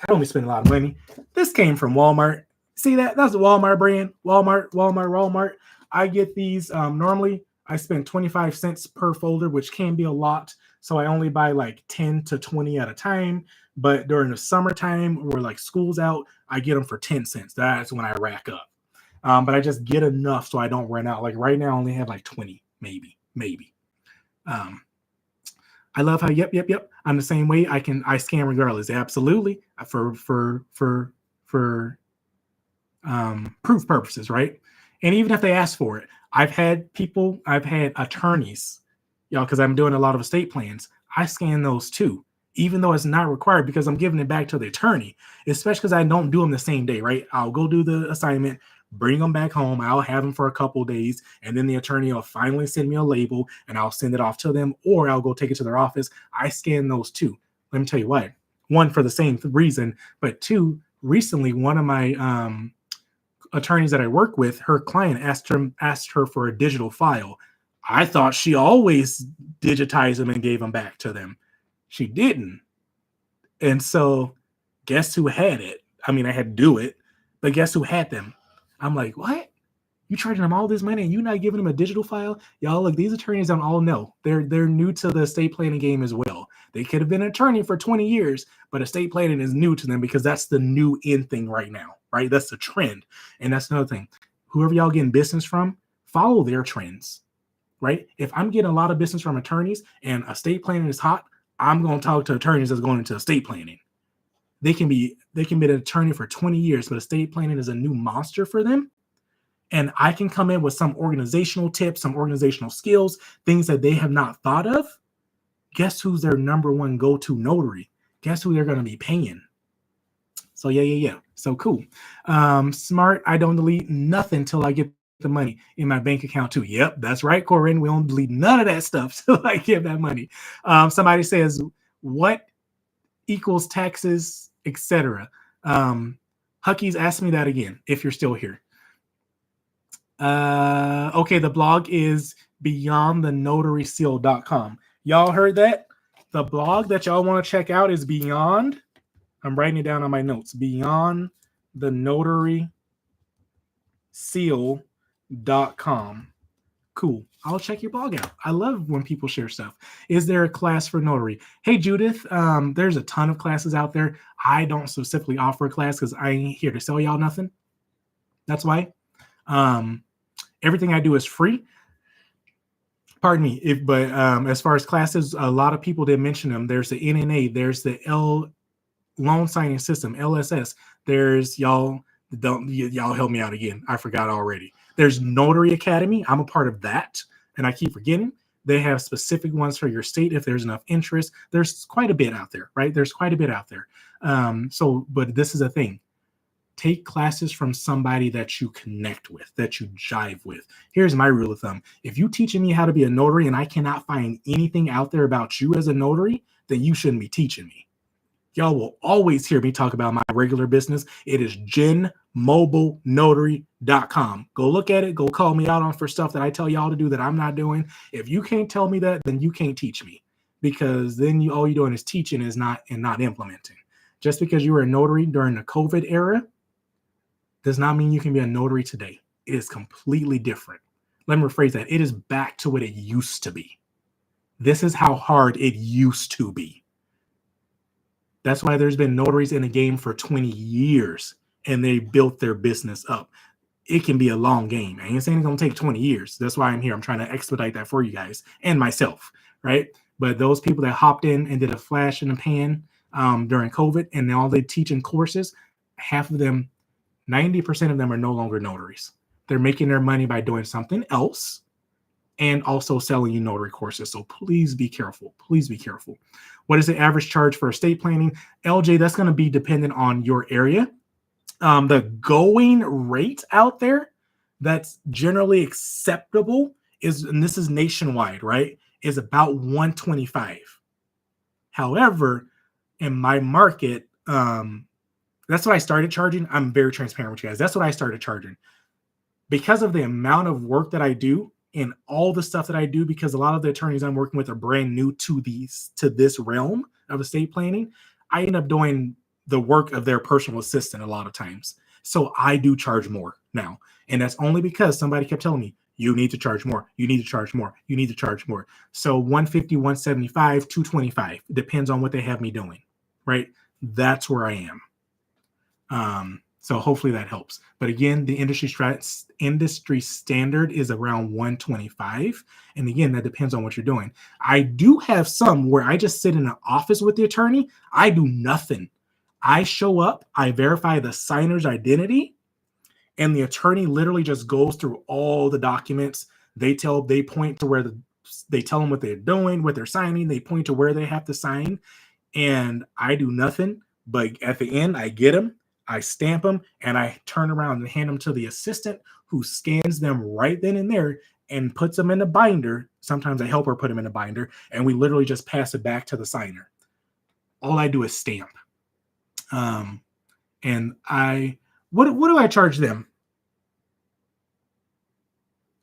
I only spend a lot of money. This came from Walmart. See that? That's the Walmart brand. Walmart. I get these normally. I spend 25 cents per folder, which can be a lot. So I only buy like 10 to 20 at a time. But during the summertime or like school's out, I get them for 10 cents. That's when I rack up. But I just get enough so I don't run out. Like right now, I only have like 20, maybe. I love how, yep. I'm the same way. I scan regardless. Absolutely. For proof purposes, right? And even if they ask for it, I've had attorneys, because I'm doing a lot of estate plans. I scan those too, even though it's not required because I'm giving it back to the attorney, especially because I don't do them the same day, right? I'll go do the assignment, bring them back home. I'll have them for a couple of days, and then the attorney will finally send me a label, and I'll send it off to them, or I'll go take it to their office. I scan those too. Let me tell you why. One, for the same reason, but two, recently, one of my attorneys that I work with, her client asked her for a digital file. I thought she always digitized them and gave them back to them. She didn't. And so guess who had it? I mean, I had to do it, but guess who had them? I'm like, what? You charging them all this money and you not giving them a digital file? Y'all, look, these attorneys don't all know. They're new to the estate planning game as well. They could have been an attorney for 20 years, but estate planning is new to them because that's the new in thing right now, right? That's the trend. And that's another thing. Whoever y'all getting business from, follow their trends, right? If I'm getting a lot of business from attorneys and estate planning is hot, I'm going to talk to attorneys that's going into estate planning. They can be an attorney for 20 years, but estate planning is a new monster for them. And I can come in with some organizational tips, some organizational skills, things that they have not thought of. Guess who's their number one go-to notary? Guess who they're going to be paying? So yeah. So cool. Smart, I don't delete nothing till I get the money in my bank account too. Yep, that's right, Corinne. We don't delete none of that stuff till I get that money. Somebody says, what equals taxes, etc. Huckies, ask me that again if you're still here. Okay, the blog is beyondthenotaryseal.com. Y'all heard that? The blog that y'all want to check out is beyondthenotaryseal.com. I'm writing it down on my notes. Beyond the Notary Seal.com. Cool. I'll check your blog out. I love when people share stuff. Is there a class for notary? Hey, Judith, there's a ton of classes out there. I don't specifically offer a class because I ain't here to sell y'all nothing. That's why. Everything I do is free. Pardon me. But as far as classes, a lot of people didn't mention them. There's the NNA. There's the Loan Signing System, LSS. There's y'all help me out again. I forgot already. There's Notary Academy. I'm a part of that, and I keep forgetting. They have specific ones for your state if there's enough interest. There's quite a bit out there, right? There's quite a bit out there. But this is a thing. Take classes from somebody that you connect with, that you jive with. Here's my rule of thumb. If you teaching me how to be a notary and I cannot find anything out there about you as a notary, then you shouldn't be teaching me. Y'all will always hear me talk about my regular business. It is genmobilenotary.com. Go look at it. Go call me out on for stuff that I tell y'all to do that I'm not doing. If you can't tell me that, then you can't teach me, because then all you're doing is teaching is not implementing. Just because you were a notary during the COVID era does not mean you can be a notary today. It is completely different. Let me rephrase that. It is back to what it used to be. This is how hard it used to be. That's why there's been notaries in the game for 20 years and they built their business up. It can be a long game. I ain't saying it's going to take 20 years. That's why I'm here. I'm trying to expedite that for you guys and myself, right? But those people that hopped in and did a flash in the pan during COVID and all they teach in courses, half of them, 90% of them are no longer notaries. They're making their money by doing something else and also selling you notary courses. So please be careful. Please be careful. What is the average charge for estate planning? LJ, that's going to be dependent on your area. The going rate out there that's generally acceptable is, and this is nationwide, right, is about $125. However, in my market, that's what I started charging. I'm very transparent with you guys. That's what I started charging. Because of the amount of work that I do and all the stuff that I do, because a lot of the attorneys I'm working with are brand new to this realm of estate planning, I end up doing the work of their personal assistant a lot of times. So I do charge more now. And that's only because somebody kept telling me, you need to charge more. You need to charge more. You need to charge more. So 150, 175, 225. It depends on what they have me doing, right? That's where I am. So hopefully that helps. But again, the industry standard is around 125. And again, that depends on what you're doing. I do have some where I just sit in an office with the attorney. I do nothing. I show up, I verify the signer's identity, and the attorney literally just goes through all the documents. They point to where they tell them what they're doing, what they're signing. They point to where they have to sign. And I do nothing. But at the end, I get them. I stamp them, and I turn around and hand them to the assistant, who scans them right then and there and puts them in a binder. Sometimes I help her put them in a binder, and we literally just pass it back to the signer. All I do is stamp. And what do I charge them?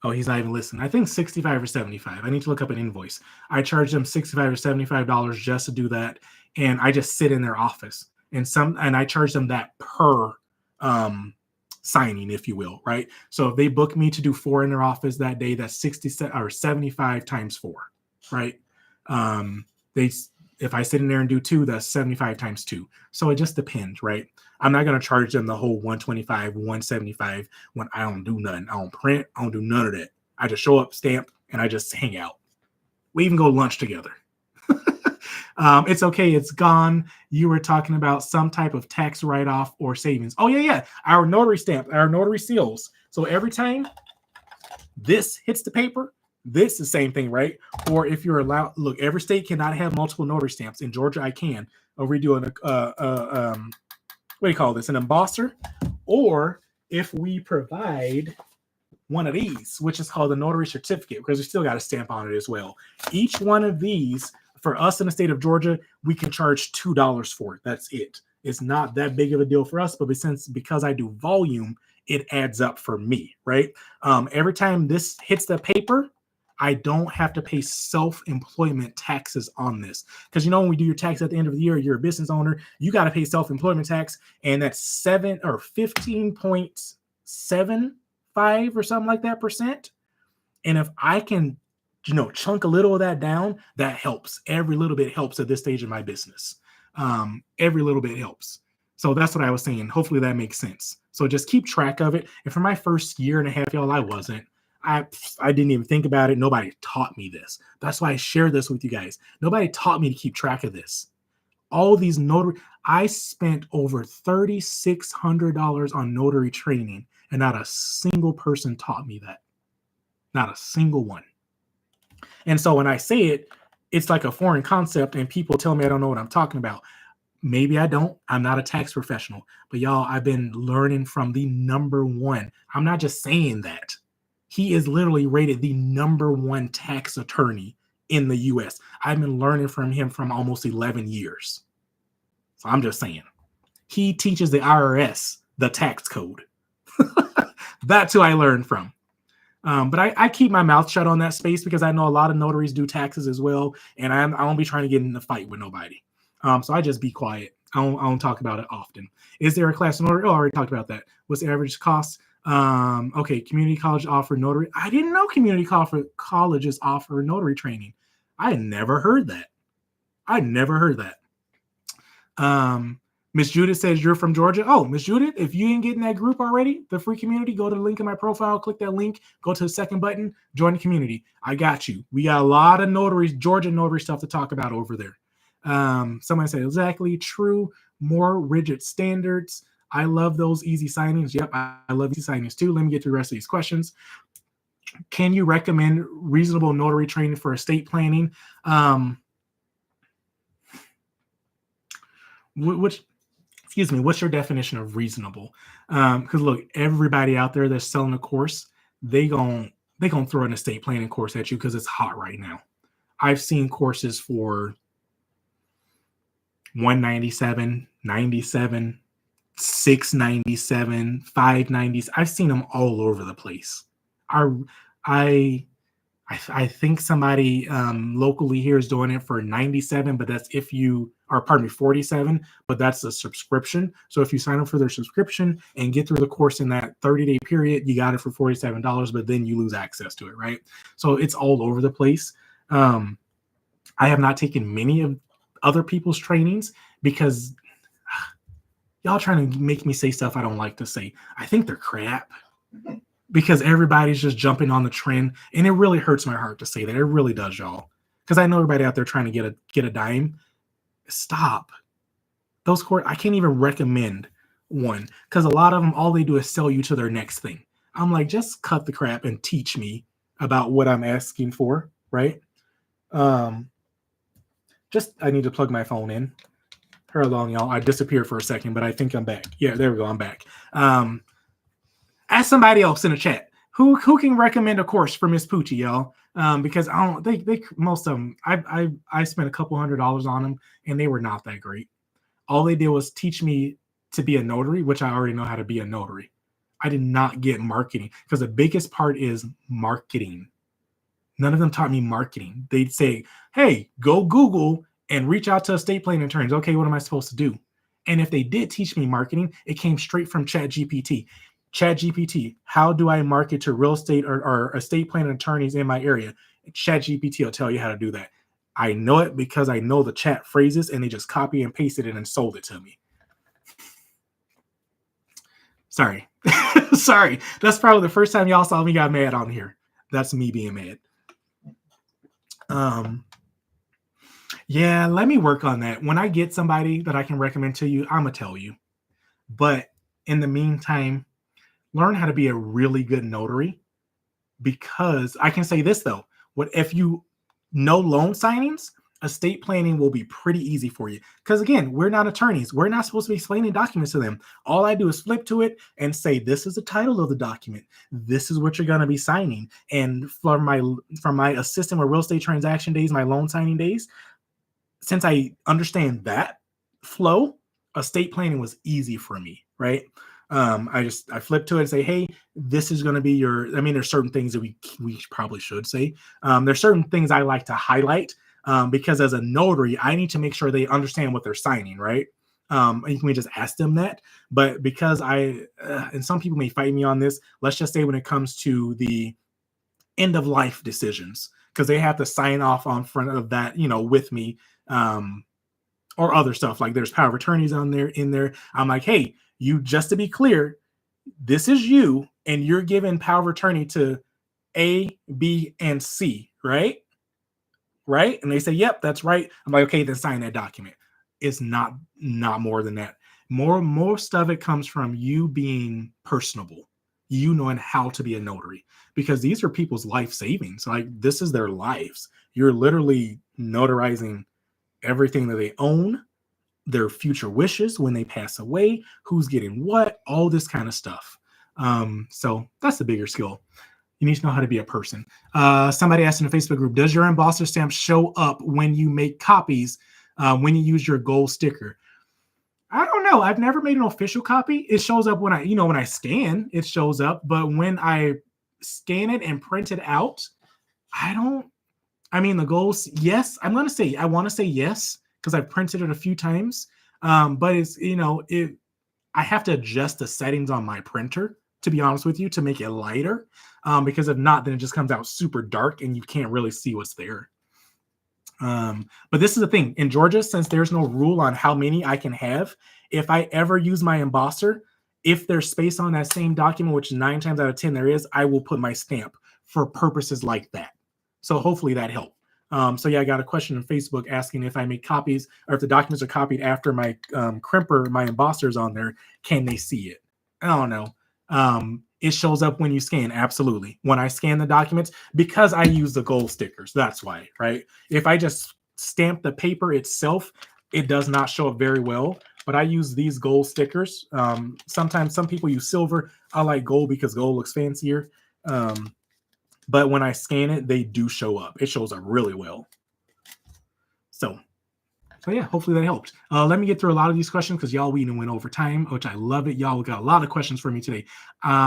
Oh, he's not even listening. I think 65 or 75. I need to look up an invoice. I charge them $65 or $75 just to do that, and I just sit in their office. And I charge them that per signing, if you will, right? So if they book me to do 4 in their office that day, that's 60 or 75 times 4, right? If I sit in there and do 2, that's 75 times 2. So it just depends, right? I'm not going to charge them the whole 125, 175 when I don't do nothing. I don't print. I don't do none of that. I just show up, stamp, and I just hang out. We even go lunch together. It's okay. It's gone. You were talking about some type of tax write-off or savings. Oh, yeah. Our notary stamp, our notary seals. So every time this hits the paper, this is the same thing, right? Or if you're allowed, look, every state cannot have multiple notary stamps. In Georgia, I can. We do what do you call this? An embosser. Or if we provide one of these, which is called a notary certificate, because we still got a stamp on it as well. Each one of these, for us in the state of Georgia, we can charge $2 for it. That's it. It's not that big of a deal for us, but because I do volume, it adds up for me, right? Every time this hits the paper, I don't have to pay self-employment taxes on this. Because when we do your tax at the end of the year, you're a business owner, you got to pay self-employment tax, and that's 7 or 15.75 or something like that percent. And if I can, chunk a little of that down, that helps. Every little bit helps at this stage of my business. Every little bit helps. So that's what I was saying. Hopefully that makes sense. So just keep track of it. And for my first year and a half, y'all, I wasn't. I didn't even think about it. Nobody taught me this. That's why I share this with you guys. Nobody taught me to keep track of this. All these notary, I spent over $3,600 on notary training, and not a single person taught me that. Not a single one. And so when I say it, it's like a foreign concept, and people tell me I don't know what I'm talking about. Maybe I don't. I'm not a tax professional. But y'all, I've been learning from the number one. I'm not just saying that. He is literally rated the number one tax attorney in the U.S. I've been learning from him from almost 11 years. So I'm just saying. He teaches the IRS the tax code. That's who I learned from. But I keep my mouth shut on that space because I know a lot of notaries do taxes as well, and I won't be trying to get in a fight with nobody. So I just be quiet. I don't talk about it often. Is there a class in notary? Oh, I already talked about that. What's the average cost? Okay, community college offer notary. I didn't know community colleges offer notary training. I had never heard that. Miss Judith says you're from Georgia. Oh, Miss Judith, if you ain't getting that group already, the free community, go to the link in my profile, click that link, go to the second button, join the community. I got you. We got a lot of notaries, Georgia notary stuff to talk about over there. Someone said exactly true. More rigid standards. I love those easy signings. Yep, I love easy signings too. Let me get to the rest of these questions. Can you recommend reasonable notary training for estate planning? What's your definition of reasonable? Because look, everybody out there that's selling a course, they gon' throw an estate planning course at you because it's hot right now. I've seen courses for $197, $97, $697, $590. I've seen them all over the place. I think somebody locally here is doing it for $97, but that's if you are, $47, but that's a subscription. So if you sign up for their subscription and get through the course in that 30-day period, you got it for $47, but then you lose access to it, right? So it's all over the place. I have not taken many of other people's trainings because y'all trying to make me say stuff I don't like to say. I think they're crap. Because everybody's just jumping on the trend, and it really hurts my heart to say that. It really does, y'all. Because I know everybody out there trying to get a dime. Stop. Those I can't even recommend one because a lot of them, all they do is sell you to their next thing. I'm like, just cut the crap and teach me about what I'm asking for, right? I need to plug my phone in. Hold on, y'all. I disappeared for a second, but I think I'm back. Yeah, there we go. I'm back. Ask somebody else in the chat who can recommend a course for Miss Poochie, y'all. Because I don't, they most of them, I spent a couple $100s on them, and they were not that great. All they did was teach me to be a notary, which I already know how to be a notary. I did not get marketing because the biggest part is marketing. None of them taught me marketing. They'd say, hey, go Google and reach out to estate planning attorneys. Okay, what am I supposed to do? And if they did teach me marketing, it came straight from ChatGPT. ChatGPT, how do I market to real estate or estate planning attorneys in my area? ChatGPT will tell you how to do that. I know it because I know the chat phrases, and they just copy and pasted it and sold it to me. Sorry. Sorry. That's probably the first time y'all saw me got mad on here. That's me being mad. Yeah, let me work on that. When I get somebody that I can recommend to you, I'm going to tell you. But in the meantime, learn how to be a really good notary, because I can say this though, what if you know loan signings, estate planning will be pretty easy for you. Because again, we're not attorneys. We're not supposed to be explaining documents to them. All I do is flip to it and say, this is the title of the document. This is what you're going to be signing. And from my assistant with real estate transaction days, my loan signing days, since I understand that flow, estate planning was easy for me, right? I flip to it and say, hey, this is going to be your, I mean, there's certain things that we probably should say. There's certain things I like to highlight because as a notary, I need to make sure they understand what they're signing, right? You can just ask them that. But because and some people may fight me on this, let's just say when it comes to the end of life decisions, because they have to sign off on front of that, with me, or other stuff like there's power of attorneys in there. I'm like, hey, you, just to be clear, this is you, and you're giving power of attorney to A, B, and C, right? Right? And they say, yep, that's right. I'm like, okay, then sign that document. It's not more than that. Most of it comes from you being personable, you knowing how to be a notary, because these are people's life savings. Like, this is their lives. You're literally notarizing everything that they own, their future wishes when they pass away, who's getting what, all this kind of stuff. So that's the bigger skill. You need to know how to be a person. Somebody asked in the Facebook group, does your embosser stamp show up when you make copies, when you use your gold sticker? I don't know. I've never made an official copy. It shows up when I scan, it shows up. But when I scan it and print it out, the goals, yes, I want to say yes, because I've printed it a few times. But it's, I have to adjust the settings on my printer, to be honest with you, to make it lighter. Because if not, then it just comes out super dark and you can't really see what's there. But this is the thing in Georgia, since there's no rule on how many I can have, if I ever use my embosser, if there's space on that same document, which 9 times out of 10 there is, I will put my stamp for purposes like that. So hopefully that helped. So yeah, I got a question on Facebook asking if I make copies, or if the documents are copied after my crimper, my embosser's on there, can they see it? I don't know. It shows up when you scan. Absolutely. When I scan the documents, because I use the gold stickers. That's why, right? If I just stamp the paper itself, it does not show up very well. But I use these gold stickers. Sometimes some people use silver. I like gold because gold looks fancier. But when I scan it, they do show up. It shows up really well. So yeah, hopefully that helped. Let me get through a lot of these questions because y'all, we went over time, which I love it. Y'all got a lot of questions for me today.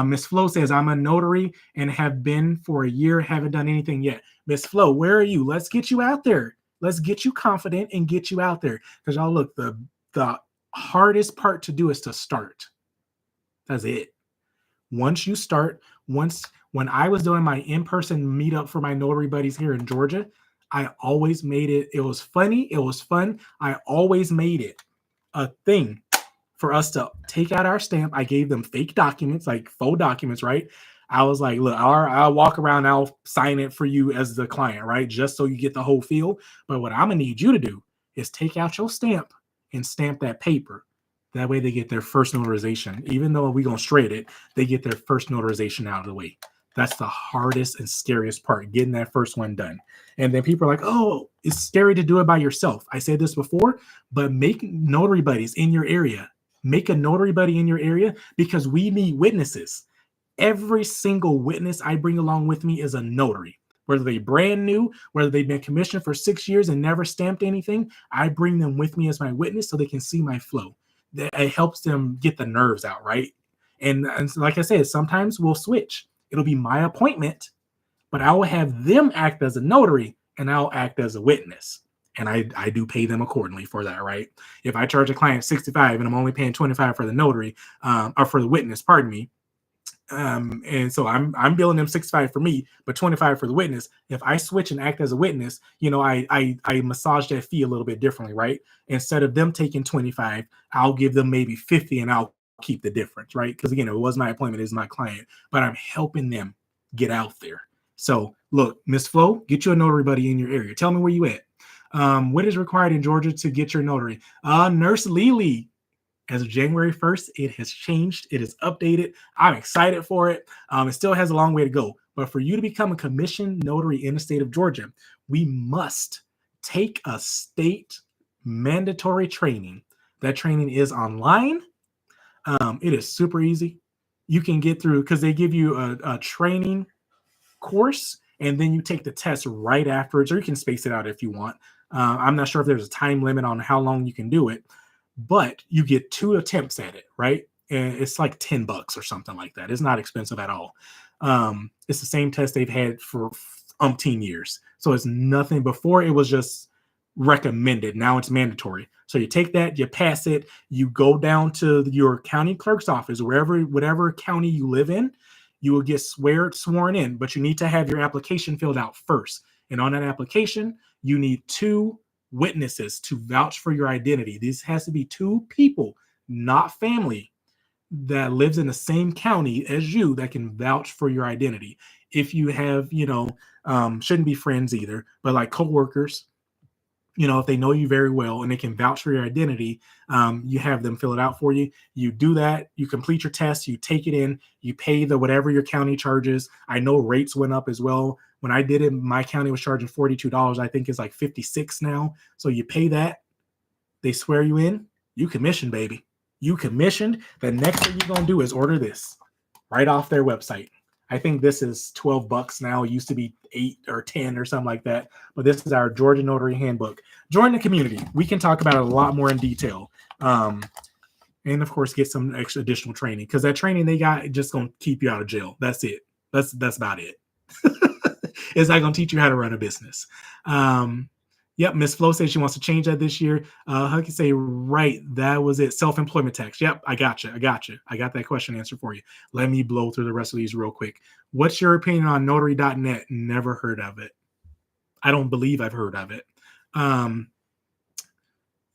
Miss Flo says, I'm a notary and have been for a year, haven't done anything yet. Miss Flo, where are you? Let's get you out there. Let's get you confident and get you out there. Because y'all, look, the hardest part to do is to start. That's it. Once you start, when I was doing my in-person meetup for my notary buddies here in Georgia, I always made it. It was funny. It was fun. I always made it a thing for us to take out our stamp. I gave them fake documents, like faux documents, right? I was like, look, I'll walk around. I'll sign it for you as the client, right? Just so you get the whole feel. But what I'm going to need you to do is take out your stamp and stamp that paper. That way they get their first notarization. Even though we're going to shred it, they get their first notarization out of the way. That's the hardest and scariest part, getting that first one done. And then people are like, oh, it's scary to do it by yourself. I said this before, but make notary buddies in your area. Make a notary buddy in your area, because we need witnesses. Every single witness I bring along with me is a notary. Whether they're brand new, whether they've been commissioned for 6 years and never stamped anything, I bring them with me as my witness so they can see my flow. It helps them get the nerves out, right? And like I said, sometimes we'll switch. It'll be my appointment, but I will have them act as a notary and I'll act as a witness. And I do pay them accordingly for that, right? If I charge a client $65 and I'm only paying $25 for the notary, or for the witness, pardon me. And so I'm billing them $65 for me, but $25 for the witness. If I switch and act as a witness, I massage that fee a little bit differently, right? Instead of them taking $25, I'll give them maybe $50 and I'll keep the difference, right? Because again, it was my appointment, it's my client, but I'm helping them get out there. So look, Miss Flo, get you a notary buddy in your area. Tell me where you at. What is required in Georgia to get your notary? Nurse Lily, as of January 1st, it has changed. It is updated. I'm excited for it. It still has a long way to go. But for you to become a commissioned notary in the state of Georgia, we must take a state mandatory training. That training is online. It is super easy. You can get through, because they give you a training course, and then you take the test right afterwards, or you can space it out if you want. I'm not sure if there's a time limit on how long you can do it, but you get 2 attempts at it, right? and it's like $10 or something like that. It's not expensive at all. It's the same test they've had for umpteen years. So it's nothing. Before it was just recommended. Now it's mandatory. So you take that, you pass it, you go down to your county clerk's office, whatever county you live in, you will get sworn in, but you need to have your application filled out first. And on that application, you need 2 witnesses to vouch for your identity. This has to be 2 people, not family, that lives in the same county as you that can vouch for your identity. If you have, shouldn't be friends either, but like coworkers, if they know you very well and they can vouch for your identity, you have them fill it out for you. You do that, you complete your test, you take it in, you pay the whatever your county charges. I know rates went up as well. When I did it, my county was charging $42. I think it's like $56 now. So you pay that, they swear you in, you commissioned, baby. You commissioned. The next thing you're going to do is order this right off their website. I think this is $12 now. It used to be 8 or 10 or something like that. But this is our Georgia Notary Handbook. Join the community. We can talk about it a lot more in detail. And of course, get some extra additional training, because that training they got is just going to keep you out of jail. That's it. That's about it. It's not going to teach you how to run a business. Yep, Miss Flo says she wants to change that this year. How can say, right, that was it. Self-employment tax. Yep, I got you. I got that question answered for you. Let me blow through the rest of these real quick. What's your opinion on notary.net? Never heard of it. I don't believe I've heard of it.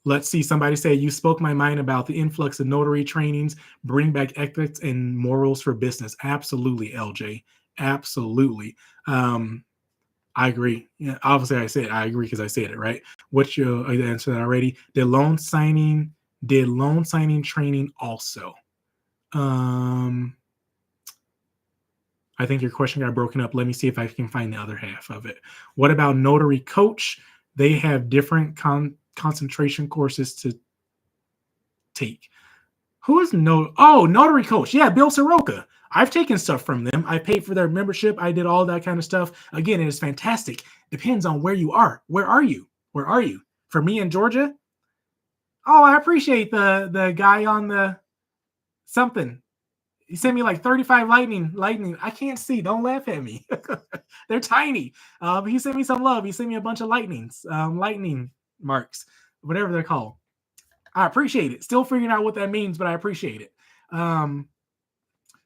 Let's see. Somebody say, you spoke my mind about the influx of notary trainings, bring back ethics and morals for business. Absolutely, LJ. Absolutely. I agree. Yeah, obviously I agree because I said it, right? What's your answer that already? Did loan signing training also? I think your question got broken up. Let me see if I can find the other half of it. What about Notary Coach? They have different concentration courses to take. Who is Notary Coach? Yeah, Bill Soroka. I've taken stuff from them. I paid for their membership. I did all that kind of stuff. Again, it is fantastic. Depends on where you are. Where are you? For me in Georgia? Oh, I appreciate the guy on the something. He sent me like 35 lightning. I can't see. Don't laugh at me. They're tiny. He sent me some love. He sent me a bunch of lightning marks, whatever they're called. I appreciate it. Still figuring out what that means, but I appreciate it.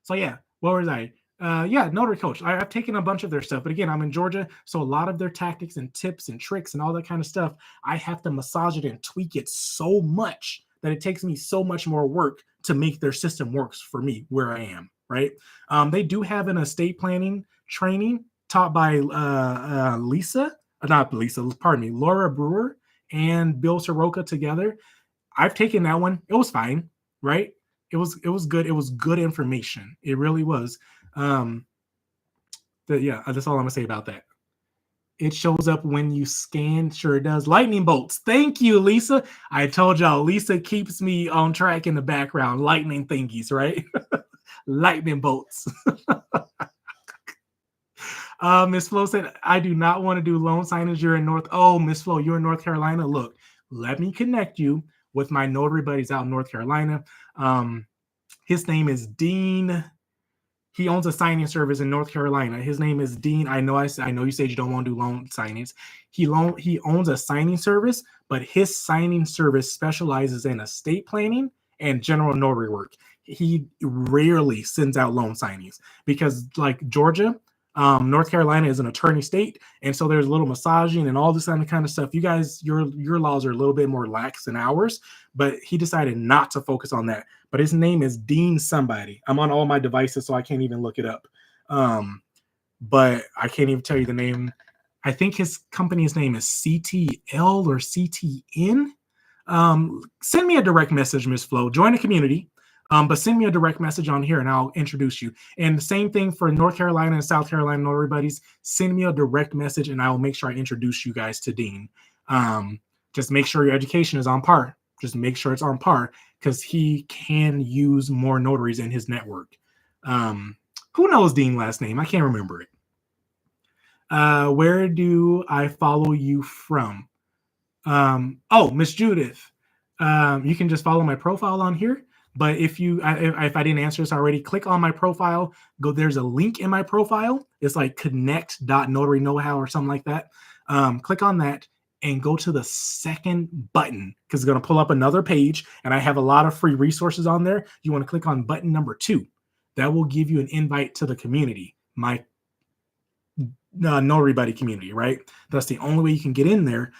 So yeah, what was I? Notary Coach. I've taken a bunch of their stuff, but again, I'm in Georgia, so a lot of their tactics and tips and tricks and all that kind of stuff, I have to massage it and tweak it so much that it takes me so much more work to make their system works for me where I am, right? They do have an estate planning training taught by Laura Brewer and Bill Soroka together. I've taken that one. It was fine, right? It was good. It was good information. It really was. That's all I'm gonna say about that. It shows up when you scan. Sure it does. Lightning bolts. Thank you, Lisa. I told y'all, Lisa keeps me on track in the background. Lightning thingies, right? Lightning bolts. Miss Flo said, I do not want to do loan signings. You're in Miss Flo, you're in North Carolina. Look, let me connect you with my notary buddies out in North Carolina. His name is Dean. He owns a signing service in North Carolina. His name is Dean. I know you said you don't want to do loan signings. He owns a signing service, but his signing service specializes in estate planning and general notary work. He rarely sends out loan signings because, like Georgia, North Carolina is an attorney state, and so there's a little massaging and all this kind of stuff. You guys, your laws are a little bit more lax than ours, but he decided not to focus on that. But his name is Dean somebody. I'm on all my devices, so I can't even look it up. But I can't even tell you the name. I think his company's name is CTL or CTN. Send me a direct message, Ms. Flo. Join the community. But send me a direct message on here and I'll introduce you. And the same thing for North Carolina and South Carolina notary buddies. Send me a direct message and I will make sure I introduce you guys to Dean. Just make sure your education is on par. Just make sure it's on par because he can use more notaries in his network. Who knows Dean's last name? I can't remember it. Where do I follow you from? Miss Judith. You can just follow my profile on here. But if I didn't answer this already, click on my profile. Go, there's a link in my profile. It's like connect.notary know-how or something like that. Click on that and go to the second button because it's going to pull up another page. And I have a lot of free resources on there. You want to click on button number 2. That will give you an invite to the community, my Notary Buddy community, right? That's the only way you can get in there.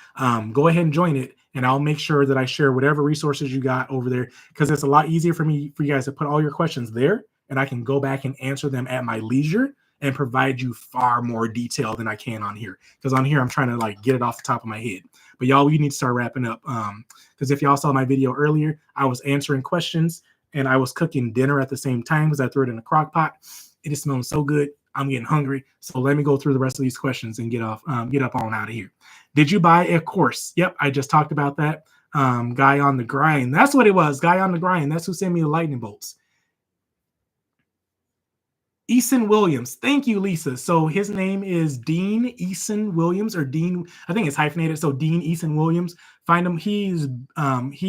Go ahead and join it, and I'll make sure that I share whatever resources you got over there because it's a lot easier for you guys to put all your questions there, and I can go back and answer them at my leisure and provide you far more detail than I can on here. Because on here, I'm trying to like get it off the top of my head. But y'all, we need to start wrapping up. Because if y'all saw my video earlier, I was answering questions and I was cooking dinner at the same time because I threw it in a crock pot. It is smelling so good. I'm getting hungry. So let me go through the rest of these questions and get up on out of here. Did you buy a course? Yep, I just talked about that. Guy on the grind. That's what it was. Guy on the grind. That's who sent me the lightning bolts. Eason Williams. Thank you, Lisa. So his name is Dean Eason Williams, or Dean, I think it's hyphenated. So Dean Eason Williams. Find him. He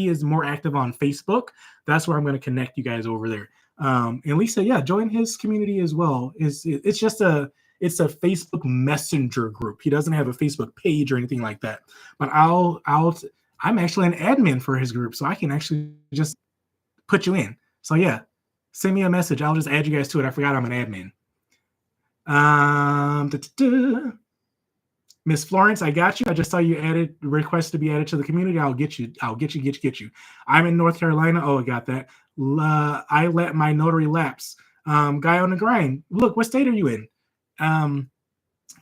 is more active on Facebook. That's where I'm going to connect you guys over there. And Lisa, yeah, join his community as well. It's a Facebook Messenger group. He doesn't have a Facebook page or anything like that. But I'm actually an admin for his group, so I can actually just put you in. So yeah, send me a message. I'll just add you guys to it. I forgot I'm an admin. Miss Florence, I got you. I just saw you added request to be added to the community. I'll get you. I'm in North Carolina. Oh, I got that. I let my notary lapse. Guy on the grind. Look, what state are you in?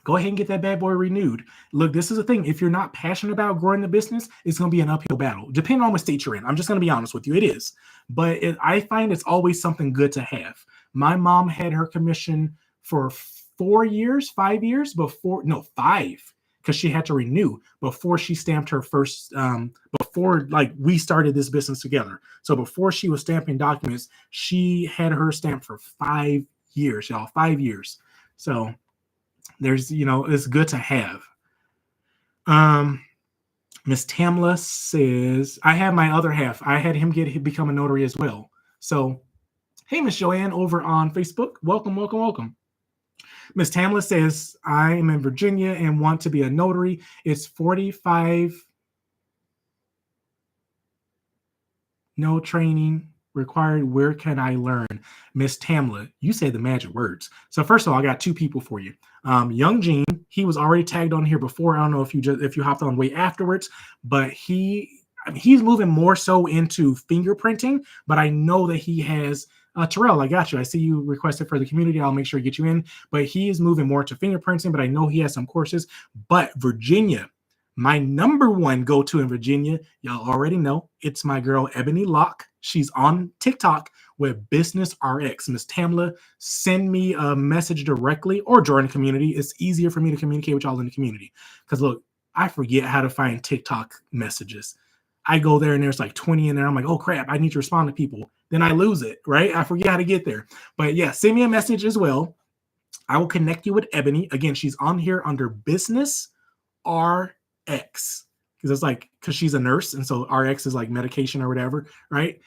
Go ahead and get that bad boy renewed. Look, this is the thing. If you're not passionate about growing the business, it's going to be an uphill battle, depending on what state you're in. I'm just going to be honest with you. It is. But I find it's always something good to have. My mom had her commission for 5 years before, no, 5, because she had to renew before she stamped her first, before like we started this business together. So before she was stamping documents, she had her stamp for 5 years, y'all, 5 years. So there's, it's good to have. Miss Tamla says, I have my other half. I had him become a notary as well. So, hey, Miss Joanne over on Facebook. Welcome, welcome, welcome. Miss Tamla says, I am in Virginia and want to be a notary. It's 45. No training required. Where can I learn? Miss Tamla, you say the magic words. So first of all, I got 2 people for you. Young Gene, he was already tagged on here before. I don't know if you hopped on way afterwards, but he's moving more so into fingerprinting. But I know that he has Terrell. I got you. I see you requested for the community. I'll make sure to get you in. But he is moving more to fingerprinting. But I know he has some courses. But Virginia. My number one go-to in Virginia, y'all already know, it's my girl, Ebony Locke. She's on TikTok with Business RX. Miss Tamla, send me a message directly or join the community. It's easier for me to communicate with y'all in the community. Because look, I forget how to find TikTok messages. I go there and there's like 20 in there. I'm like, oh crap, I need to respond to people. Then I lose it, right? I forget how to get there. But yeah, send me a message as well. I will connect you with Ebony. Again, she's on here under Business RX. Because she's a nurse, and so RX is like medication or whatever, right?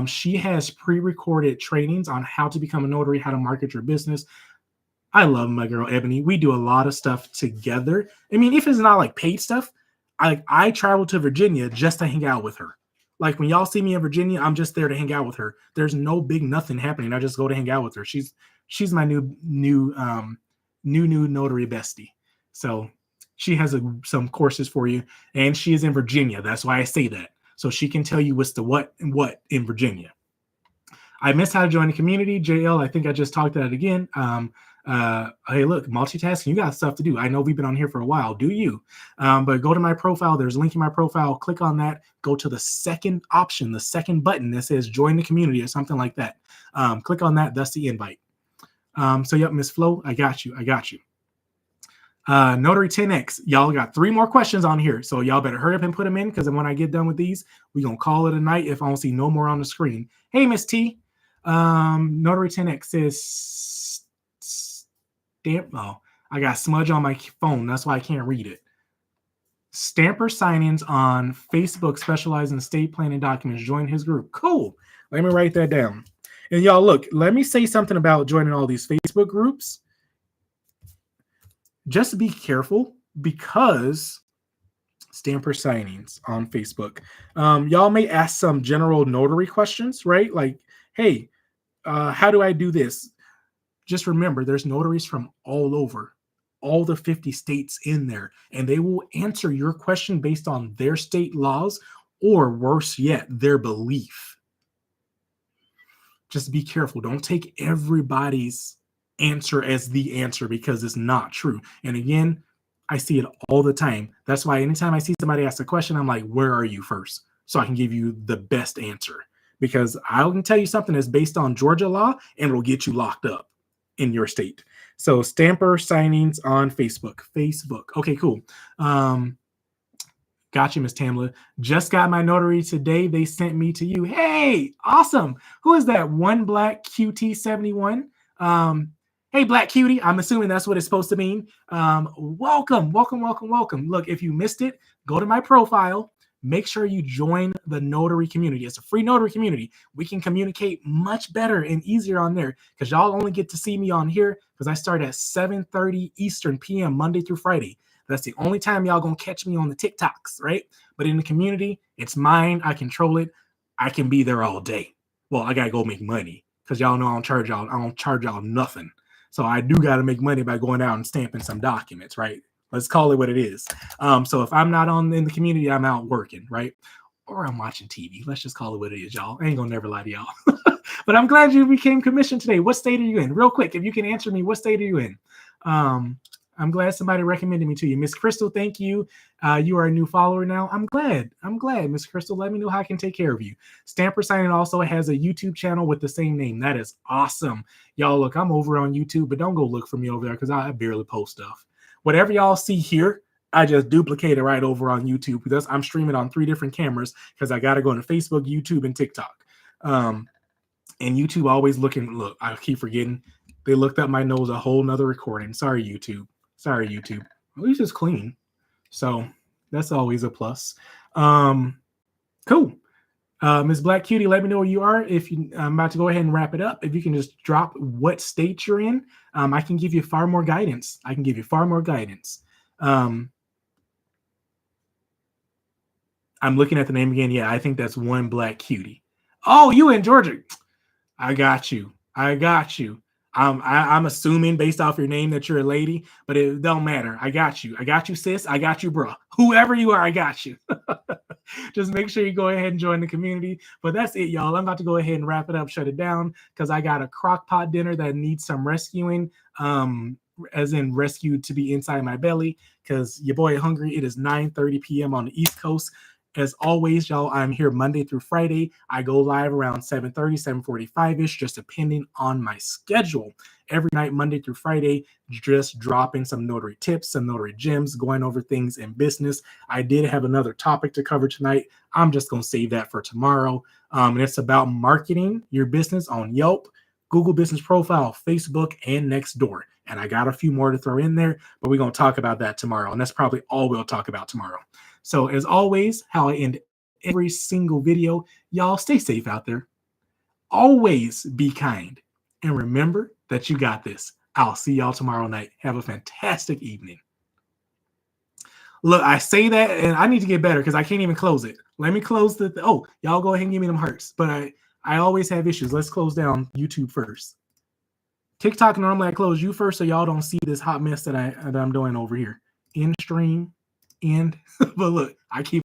She has pre-recorded trainings on how to become a notary, how to market your business. I love my girl Ebony. We do a lot of stuff together. I mean, if it's not like paid stuff, I travel to Virginia just to hang out with her. Like when y'all see me in Virginia, I'm just there to hang out with her. There's no big nothing happening. I just go to hang out with her. She's my new notary bestie. So she has some courses for you, and she is in Virginia. That's why I say that. So she can tell you what's the what and what in Virginia. I missed how to join the community. JL, I think I just talked about it again. Hey, look, multitasking, you got stuff to do. I know we've been on here for a while. Do you? But go to my profile. There's a link in my profile. Click on that. Go to the second option, the second button that says join the community or something like that. Click on that. That's the invite. So, yep, Miss Flo, I got you. Notary 10X, y'all got 3 more questions on here, so y'all better hurry up and put them in, because when I get done with these, we're gonna call it a night if I don't see no more on the screen. Hey, Miss T, Notary 10X says stamp. Oh, I got smudge on my phone, that's why I can't read it. Stamper signings on Facebook specialize in estate planning documents. Join his group. Cool. Let me write that down. And y'all, look, let me say something about joining all these Facebook groups. Just be careful because stamper signings on Facebook. Y'all may ask some general notary questions, right? Like, hey, how do I do this? Just remember, there's notaries from all over, all the 50 states in there, and they will answer your question based on their state laws, or worse yet, their belief. Just be careful. Don't take everybody's answer as the answer because it's not true. And again, I see it all the time. That's why anytime I see somebody ask a question, I'm like, where are you first? So I can give you the best answer. Because I can tell you something that's based on Georgia law and it'll get you locked up in your state. So stamper signings on Facebook. Okay, cool. Gotcha, Miss Tamla. Just got my notary today. They sent me to you. Hey, awesome. Who is that? One Black QT71. Hey, Black Cutie. I'm assuming that's what it's supposed to mean. Welcome. Look, if you missed it, go to my profile. Make sure you join the notary community. It's a free notary community. We can communicate much better and easier on there because y'all only get to see me on here because I start at 7:30 Eastern PM Monday through Friday. That's the only time y'all gonna catch me on the TikToks, right? But in the community, it's mine. I control it. I can be there all day. Well, I gotta go make money because y'all know I don't charge y'all nothing. So I do gotta make money by going out and stamping some documents, right? Let's call it what it is. So if I'm not in the community, I'm out working, right? Or I'm watching TV. Let's just call it what it is, y'all. I ain't gonna never lie to y'all. But I'm glad you became commissioned today. What state are you in? Real quick, if you can answer me, what state are you in? I'm glad somebody recommended me to you. Miss Crystal, thank you. You are a new follower now. I'm glad, Miss Crystal. Let me know how I can take care of you. Stamper Signing also has a YouTube channel with the same name. That is awesome. Y'all, look, I'm over on YouTube, but don't go look for me over there because I barely post stuff. Whatever y'all see here, I just duplicate it right over on YouTube because I'm streaming on 3 different cameras because I got to go to Facebook, YouTube, and TikTok. And YouTube always looking, look, I keep forgetting. They looked up my nose a whole nother recording. Sorry, YouTube. At least it's clean. So that's always a plus. Cool. Ms. Black Cutie, let me know where you are. I'm about to go ahead and wrap it up. If you can just drop what state you're in, I can give you far more guidance. I'm looking at the name again. Yeah, I think that's One Black Cutie. Oh, you in Georgia. I got you. I'm assuming based off your name that you're a lady, but it don't matter. I got you, sis. I got you, bro. Whoever you are, I got you. Just make sure you go ahead and join the community. But that's it, y'all. I'm about to go ahead and wrap it up, shut it down, because I got a crock pot dinner that needs some rescuing, as in rescued to be inside my belly, because your boy hungry. It is 9:30 p.m. on the East Coast. As always, y'all, I'm here Monday through Friday. I go live around 7:30, 7:45-ish, just depending on my schedule. Every night, Monday through Friday, just dropping some notary tips, some notary gems, going over things in business. I did have another topic to cover tonight. I'm just going to save that for tomorrow. And it's about marketing your business on Yelp, Google Business Profile, Facebook, and Nextdoor. And I got a few more to throw in there, but we're going to talk about that tomorrow. And that's probably all we'll talk about tomorrow. So as always, how I end every single video, y'all stay safe out there. Always be kind. And remember that you got this. I'll see y'all tomorrow night. Have a fantastic evening. Look, I say that and I need to get better because I can't even close it. Let me close oh, y'all go ahead and give me them hearts. But I always have issues. Let's close down YouTube first. TikTok, normally I close you first so y'all don't see this hot mess that I'm doing over here. In stream. But look, I keep